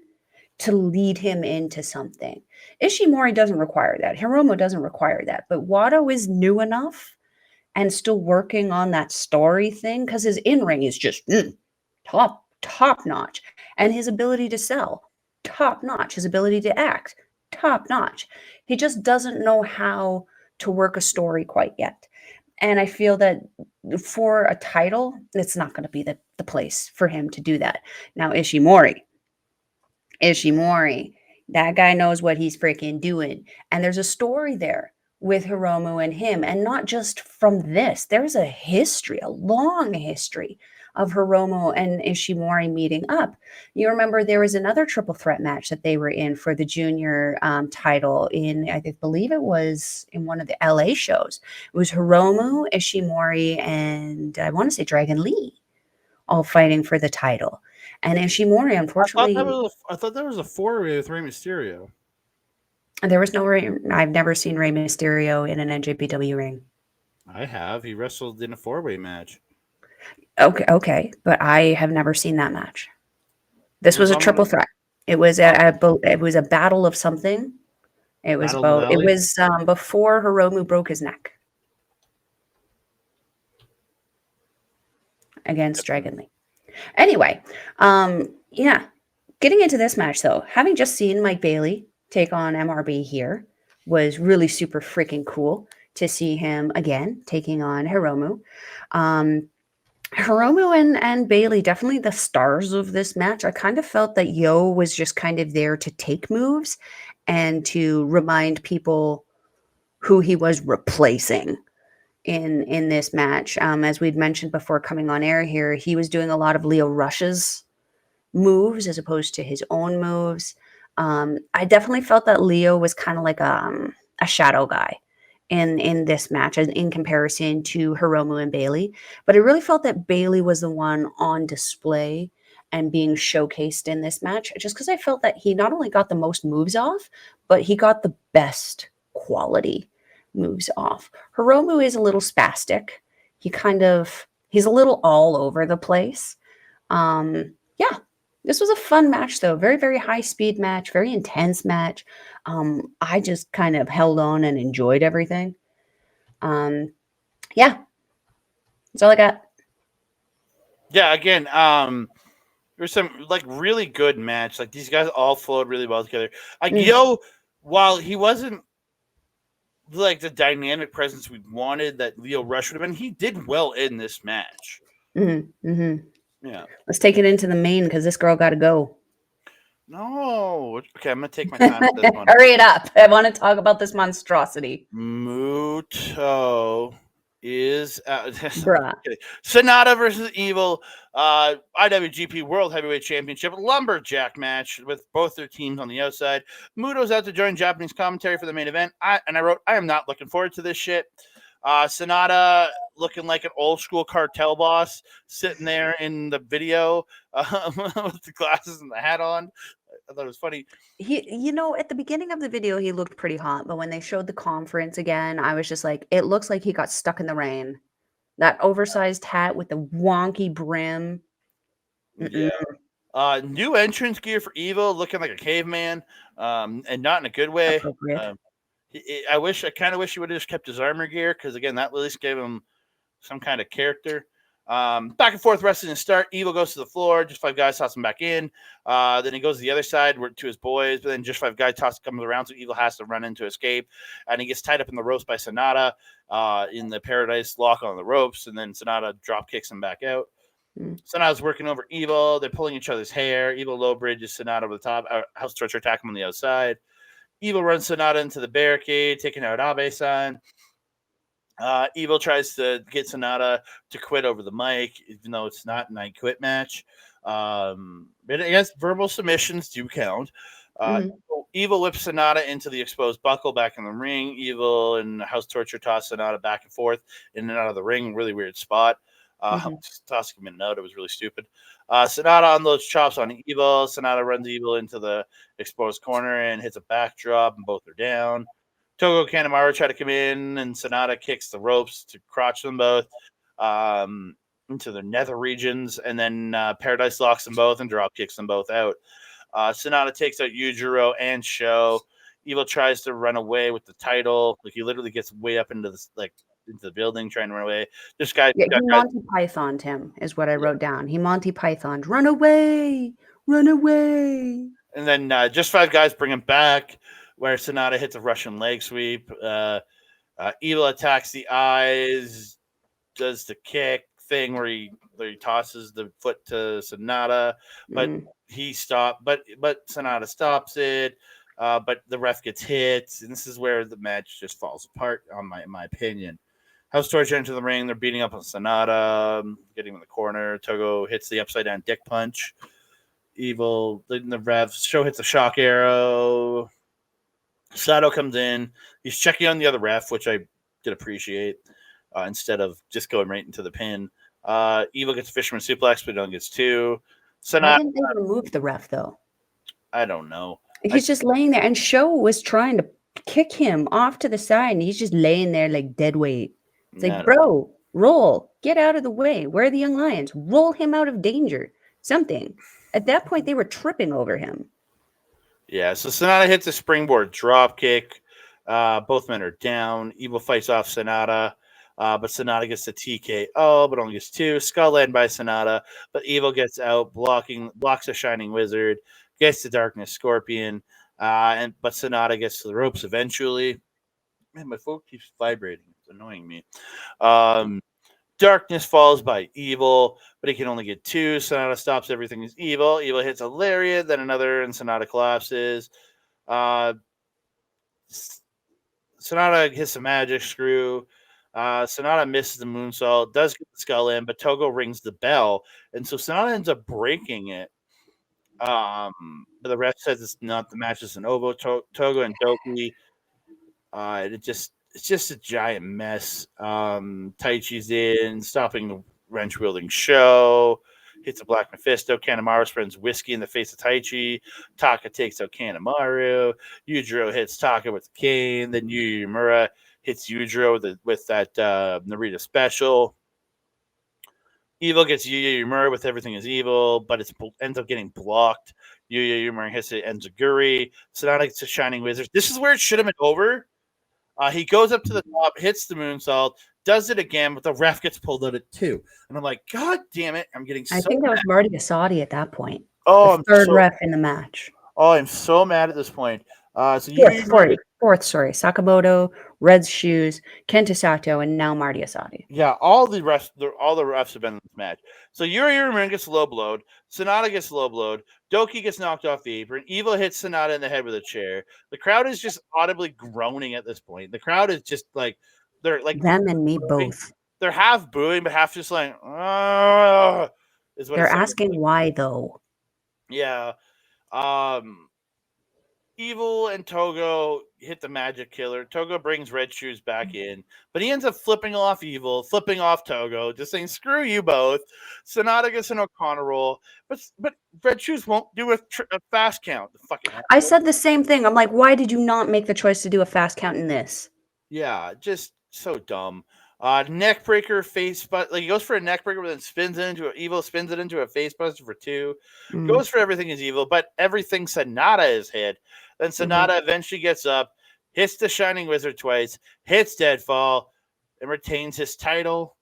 to lead him into something. Ishimori doesn't require that. Hiromu doesn't require that. But Watto is new enough and still working on that story thing because his in-ring is just top notch. And his ability to sell, top notch. His ability to act, top notch. He just doesn't know how to work a story quite yet. And I feel that for a title, it's not going to be the place for him to do that. Now, Ishimori, that guy knows what he's freaking doing. And there's a story there with Hiromu and him. And not just from this. There's a history, a long history of Hiromu and Ishimori meeting up. You remember there was another triple threat match that they were in for the junior title in, I believe it was in one of the LA shows. It was Hiromu, Ishimori, and I want to say Dragon Lee all fighting for the title. And Ishimori, unfortunately... I thought that was a 4-way with Rey Mysterio. There was no Rey... I've never seen Rey Mysterio in an NJPW ring. I have. He wrestled in a 4-way match. Okay, but I have never seen that match. This was a triple threat. It was a battle of something. It was before Hiromu broke his neck against Dragon Lee. Anyway, getting into this match though, having just seen Mike Bailey take on MRB here was really super freaking cool to see him again taking on Hiromu. Hiromu and Bailey, definitely the stars of this match. I kind of felt that Yo was just kind of there to take moves and to remind people who he was replacing in this match. As we'd mentioned before coming on air here, he was doing a lot of Lio Rush's moves as opposed to his own moves. I definitely felt that Lio was kind of like a shadow guy in this match in comparison to Hiromu and Bailey. But I really felt that Bailey was the one on display and being showcased in this match, just because I felt that he not only got the most moves off, but he got the best quality moves off. Hiromu is a little spastic. He's a little all over the place. This was a fun match, though. Very, very high speed match, very intense match. I just kind of held on and enjoyed everything. Yeah, that's all I got. Yeah, again, there's some like really good match. Like these guys all flowed really well together. Like Yo, while he wasn't like the dynamic presence we wanted that Leo Rush would have been, he did well in this match. Yeah. Let's take it into the main because this girl got to go. No. Okay, I'm gonna take my time with this one. Hurry it up. I want to talk about this monstrosity. Muto is Bruh. Sonata versus Evil, IWGP World Heavyweight Championship lumberjack match with both their teams on the outside. Muto's out to join Japanese commentary for the main event. I wrote, I am not looking forward to this shit. Sonata looking like an old school cartel boss sitting there in the video with the glasses and the hat on. I thought it was funny. At the beginning of the video, he looked pretty hot, but when they showed the conference again, I was just like, it looks like he got stuck in the rain. That oversized hat with the wonky brim. Yeah. New entrance gear for Evil, looking like a caveman, and not in a good way. Appropriate. I kind of wish he would have just kept his armor gear because again, that at least gave him some kind of character. Back and forth wrestling to start. Evil goes to the floor. Just five guys toss him back in. Then he goes to the other side to his boys. But then just five guys comes around, so Evil has to run in to escape. And he gets tied up in the ropes by Sonata in the Paradise Lock on the ropes. And then Sonata drop kicks him back out. Sonata's working over Evil. They're pulling each other's hair. Evil low bridges Sonata over the top. House torture attack him on the outside. Evil runs Sonata into the barricade, taking out Abe-san. Evil tries to get Sonata to quit over the mic, even though it's not an I quit match. But I guess verbal submissions do count. Evil whips Sonata into the exposed buckle back in the ring. Evil and House Torture toss Sonata back and forth in and out of the ring. Really weird spot. Just tossing him in and out. It was really stupid. Sonata unloads chops on Evil. Sonata runs Evil into the exposed corner and hits a backdrop, and both are down. Togo Kanemaru try to come in, and Sonata kicks the ropes to crotch them both into their nether regions, and then Paradise locks them both and drop kicks them both out. Sonata takes out Yujiro and Sho. Evil tries to run away with the title. Like he literally gets way up into the building trying to run away. This guy, he Monty Pythoned him, is what I wrote down. He Monty Pythoned, run away, run away. And then just five guys bring him back, where Sonata hits a Russian leg sweep. Evil attacks the eyes, does the kick thing where he tosses the foot to Sonata, but he stopped. But Sonata stops it. But the ref gets hit, and this is where the match just falls apart, in my opinion. House Torture into the ring. They're beating up on Sonata, getting him in the corner. Togo hits the upside down dick punch. Evil, the ref. Sho hits a shock arrow. Sato comes in. He's checking on the other ref, which I did appreciate, instead of just going right into the pin. Evil gets a fisherman suplex, but only gets two. Why didn't they remove the ref, though? I don't know. He's just laying there, and Sho was trying to kick him off to the side, and he's just laying there like dead weight. It's like, bro, roll. Get out of the way. Where are the young lions? Roll him out of danger. Something. At that point, they were tripping over him. Yeah, so Sonata hits a springboard drop kick. Both men are down. Evil fights off Sonata, but Sonata gets the TKO, but only gets two. Skull land by Sonata, but Evil gets out, blocks a Shining Wizard, gets the Darkness Scorpion, but Sonata gets to the ropes eventually. Man, my phone keeps vibrating. It's annoying me. Darkness falls by Evil, but he can only get two. Sonata stops everything as Evil. Evil hits a lariat, then another, and Sonata collapses. Sonata hits a magic screw. Sonata misses the moonsault, does get the skull in, but Togo rings the bell, and so Sonata ends up breaking it. But the ref says it's not the match is an ovo. Togo and Douki. It's just a giant mess. Taichi's in, stopping the wrench wielding Sho, hits a Black Mephisto. Kanemaru spreads whiskey in the face of Taichi. Taka takes out Kanemaru. Yujiro hits Taka with the cane. Then Uemura hits Yujiro with that Narita special. Evil gets Yuya Uemura with everything is evil, but it ends up getting blocked. Yuya Uemura hits it, Enziguri. Sonata gets a Shining Wizard. This is where it should have been over. He goes up to the top, hits the moonsault, does it again, but the ref gets pulled out at 2. And I'm like, God damn it. I'm getting so I think that was Marty Asadi at that point. Oh, the third ref in the match. Oh, I'm so mad at this point. So fourth, sorry. Sakamoto, Red's Shoes, Kenta Sato, and now Marty Asadi. Yeah, all the refs have been in this match. So Yuri Uemura gets low blowed, Sonata gets low blowed, Douki gets knocked off the apron, Evil hits Sonata in the head with a chair. The crowd is just audibly groaning at this point. The crowd is just like they're like them and me both. They're half booing, but half just like is what they're asking why though. Yeah. Evil and Togo hit the magic killer. Togo brings Red Shoes back in, but he ends up flipping off Evil, flipping off Togo, just saying, screw you both. Sonata gets an O'Connor roll, but Red Shoes won't do a fast count. I said the same thing. I'm like, why did you not make the choice to do a fast count in this? Yeah, just so dumb. Neck breaker, face, but like he goes for a neck breaker, but then spins it into a face buster for 2. Goes for everything is evil, but everything Sonata is hit. Then Sonata eventually gets up, hits the Shining Wizard twice, hits Deadfall, and retains his title.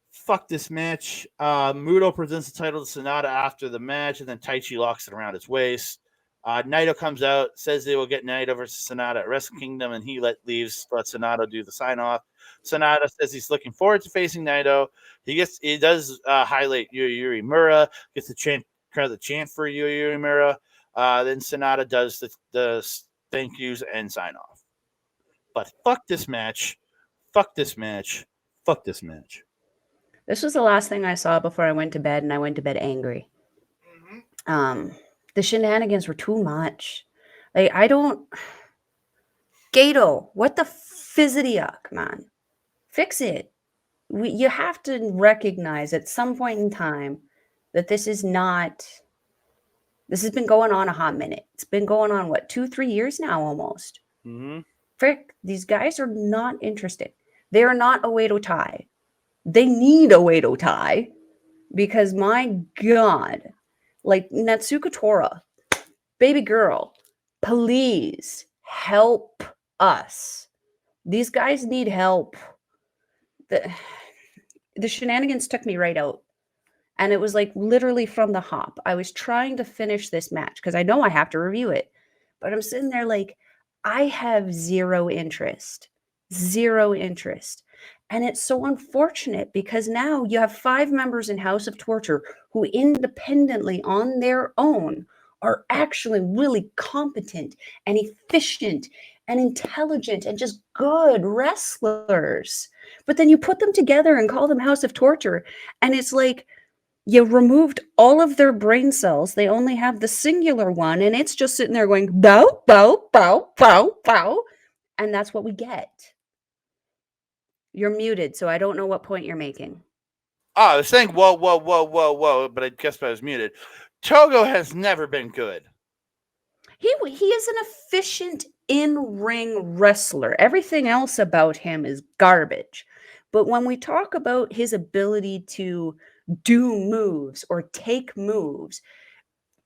Fuck this match. Muto presents the title to Sonata after the match, and then Taichi locks it around his waist. Naito comes out, says they will get Naito versus Sonata at Wrestle Kingdom, and he let Sonata do the sign-off. Sonata says he's looking forward to facing Naito. He does highlight Yuya Uemura, gets the chant for Yuya Uemura. Then Sonata does the thank yous and sign off. But fuck this match. Fuck this match. Fuck this match. This was the last thing I saw before I went to bed, and I went to bed angry. The shenanigans were too much. Like, I don't... Gato, what the fizzidiac, man? Fix it. You have to recognize at some point in time that this is not... This has been going on a hot minute. It's been going on, 2-3 years now almost. Frick, these guys are not interested. They are not Oedo Tai. They need Oedo Tai because, my God, like Natsuko Tora, baby girl, please help us. These guys need help. The shenanigans took me right out. And it was like literally from the hop. I was trying to finish this match because I know I have to review it. But I'm sitting there like, I have zero interest. Zero interest. And it's so unfortunate because now you have 5 members in House of Torture who independently on their own are actually really competent and efficient and intelligent and just good wrestlers. But then you put them together and call them House of Torture. And it's like, you removed all of their brain cells. They only have the singular one, and it's just sitting there going, bow, bow, bow, bow, bow. And that's what we get. You're muted, so I don't know what point you're making. I was saying, whoa, but I guess I was muted. Togo has never been good. He is an efficient in-ring wrestler. Everything else about him is garbage. But when we talk about his ability to do moves or take moves,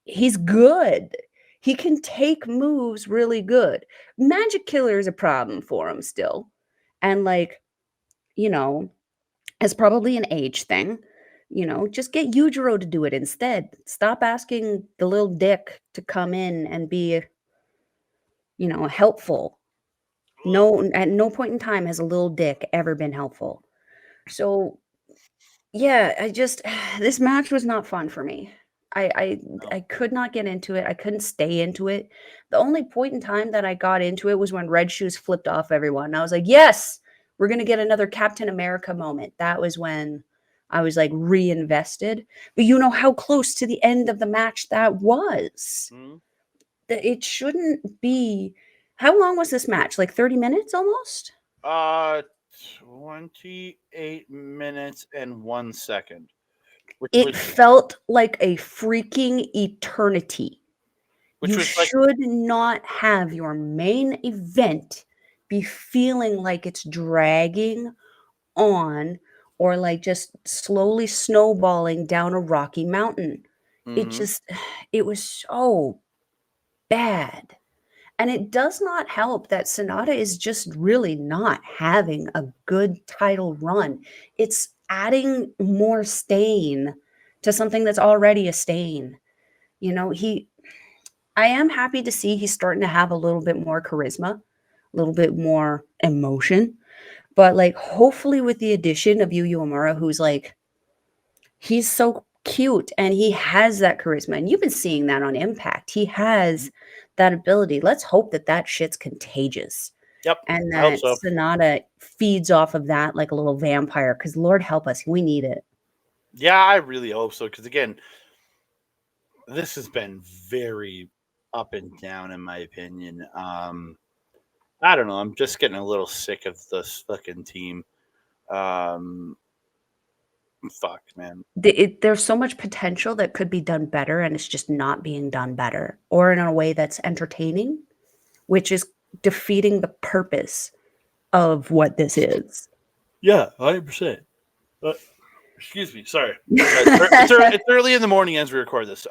he's good. He can take moves really good. Magic Killer is a problem for him still. And like, it's probably an age thing. Just get Yujiro to do it instead. Stop asking the little dick to come in and be, helpful. No, at no point in time has a little dick ever been helpful. So, yeah, this match was not fun for me. I could not get into it. I couldn't stay into it. The only point in time that I got into it was when Red Shoes flipped off everyone. I was like, yes, we're going to get another Captain America moment. That was when I was like reinvested. But you know how close to the end of the match that was. It shouldn't be. How long was this match? Like 30 minutes almost? 28 minutes and 1 second. It felt like a freaking eternity. You should not have your main event be feeling like it's dragging on or like just slowly snowballing down a rocky mountain. It Mm-hmm. just, it was so bad. And it does not help that Sonata is just really not having a good title run. It's adding more stain to something that's already a stain. You know, I am happy to see he's starting to have a little bit more charisma, a little bit more emotion. But like, hopefully, with the addition of Uemura, who's like, he's so cute and he has that charisma. And you've been seeing that on Impact. He has that ability. Let's hope that that shit's contagious Yep, and I hope that so. Sonata feeds off of that like a little vampire. Because Lord help us, we need it. Yeah, I really hope so. Because again, this has been very up and down in my opinion. I don't know. I'm just getting a little sick of this fucking team. Um, Fuck, man. There's so much potential that could be done better, and it's just not being done better or in a way that's entertaining, which is defeating the purpose of what this is. Yeah, 100%. Excuse me, sorry. It's early in the morning as we record this.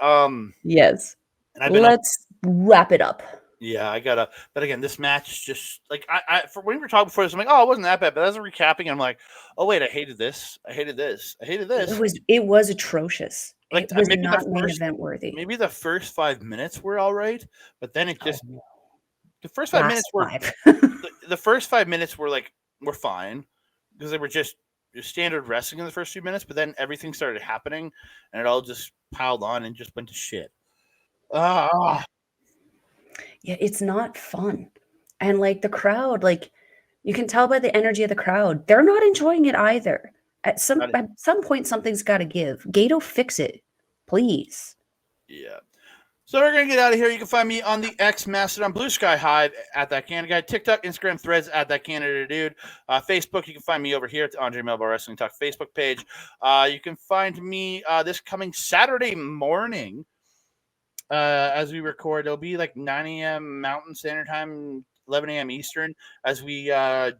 Yes. And I've been up. Let's wrap it up. Yeah, I gotta. But again, this match is just like I for when we were talking before this, I'm like, oh, it wasn't that bad. But as I'm recapping, I'm like, oh wait, I hated this. I hated this. I hated this. It was atrocious. Like It was maybe the not main first event worthy. maybe the first 5 minutes were all right, but then it Oh, just no. the first 5 minutes Last were 5. the first 5 minutes were fine because they were just standard wrestling in the first few minutes, but then everything started happening and it all just piled on and just went to shit. Ah, Yeah, it's not fun. And like the crowd, like you can tell by the energy of the crowd, they're not enjoying it either. that- At some point something's got to give. Gato, fix it. Please. yeah. So we're gonna get out of here. You can find me on the X Mastodon, Blue Sky Hive at that Canada guy, TikTok, Instagram, Threads at that Canada dude, Facebook. You can find me over here at the Andre Melball Wrestling Talk Facebook page. You can find me this coming Saturday morning as we record. It'll be like 9 a.m. Mountain Standard Time, 11 a.m. Eastern, as we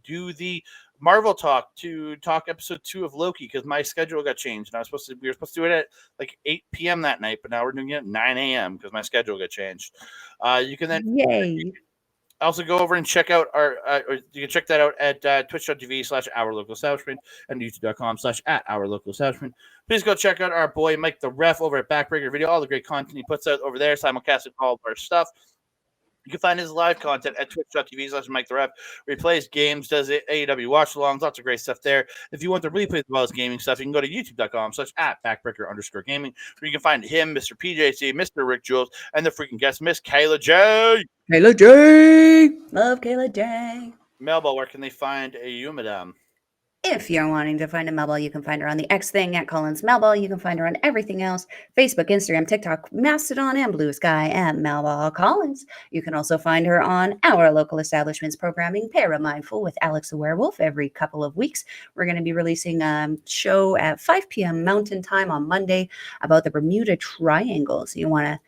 do the Marvel talk to talk episode 2 of Loki because my schedule got changed and we were supposed to do it at like 8 p.m. that night, but now we're doing it at 9 a.m. because my schedule got changed. You can then Yay. also go over and check out or you can check that out at twitch.tv/OurLocalEstablishment and youtube.com/@OurLocalEstablishment. Please go check out our boy Mike the Ref over at Backbreaker Video, all the great content he puts out over there, simulcasting all of our stuff. You can find his live content at twitch.tv/Mike the Ref, where he plays games, does AEW watch alongs, lots of great stuff there. If you want the replays as well as gaming stuff, you can go to youtube.com/@backbreaker_gaming, where you can find him, Mr. PJC, Mr. Rick Jules, and the freaking guest, Miss Kayla J. Kayla J. Love Kayla J. Melball, where can they find you, madame? If you're wanting to find a Melball, you can find her on the X thing at Collins Melball. You can find her on everything else: Facebook, Instagram, TikTok, Mastodon, and Blue Sky at Melball Collins. You can also find her on Our Local Establishments programming, Paramindful with Alex the Werewolf, every couple of weeks. We're going to be releasing a show at 5 p.m. Mountain Time on Monday about the Bermuda Triangle. So you want to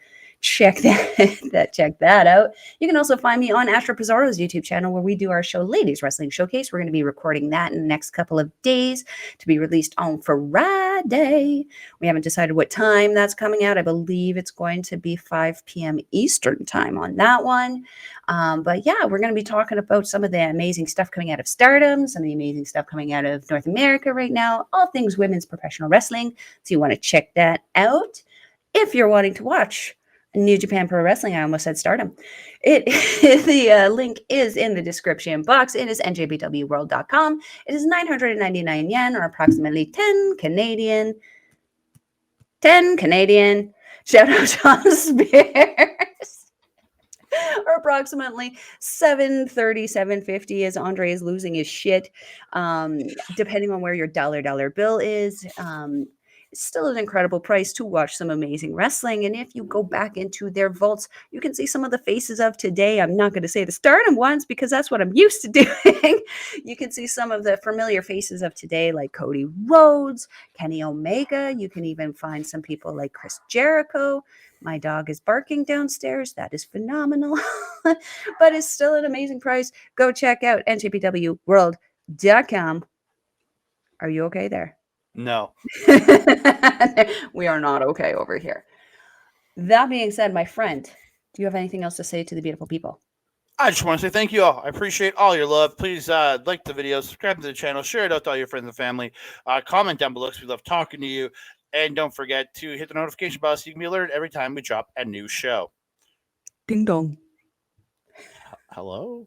check that out. You can also find me on Astro Pizarro's YouTube channel, where we do our show Ladies Wrestling Showcase. We're going to be recording that in the next couple of days to be released on Friday. We haven't decided what time that's coming out. I believe it's going to be 5 p.m. Eastern time on that one. But yeah, we're going to be talking about some of the amazing stuff coming out of Stardom, some of the amazing stuff coming out of North America right now, all things women's professional wrestling. So you want to check that out. If you're wanting to watch New Japan Pro Wrestling, I almost said Stardom. The link is in the description box. It is NJPW-World.com. It is 999 yen, or approximately 10 Canadian. 10 Canadian. Shout out John Spears. Or approximately 730, 750, as Andre is losing his shit. Depending on where your dollar bill is. It's still an incredible price to watch some amazing wrestling. And if you go back into their vaults, you can see some of the faces of today. I'm not going to say the Stardom ones because that's what I'm used to doing. You can see some of the familiar faces of today, like Cody Rhodes, Kenny Omega. You can even find some people like Chris Jericho. My dog is barking downstairs. That is phenomenal. But it's still an amazing price. Go check out NJPWWorld.com. Are you okay there? No. We are not okay over here. That being said, my friend, do you have anything else to say to the beautiful people? I just want to say thank you all. I appreciate all your love. Please like the video, subscribe to the channel, share it out to all your friends and family. Comment down below because we love talking to you. And don't forget to hit the notification bell so you can be alerted every time we drop a new show. Ding dong. Hello?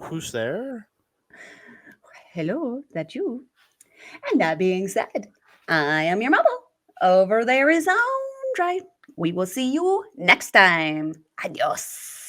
Who's there? Hello, that you. And that being said, I am your mama. Over there is Andre. We will see you next time. Adios.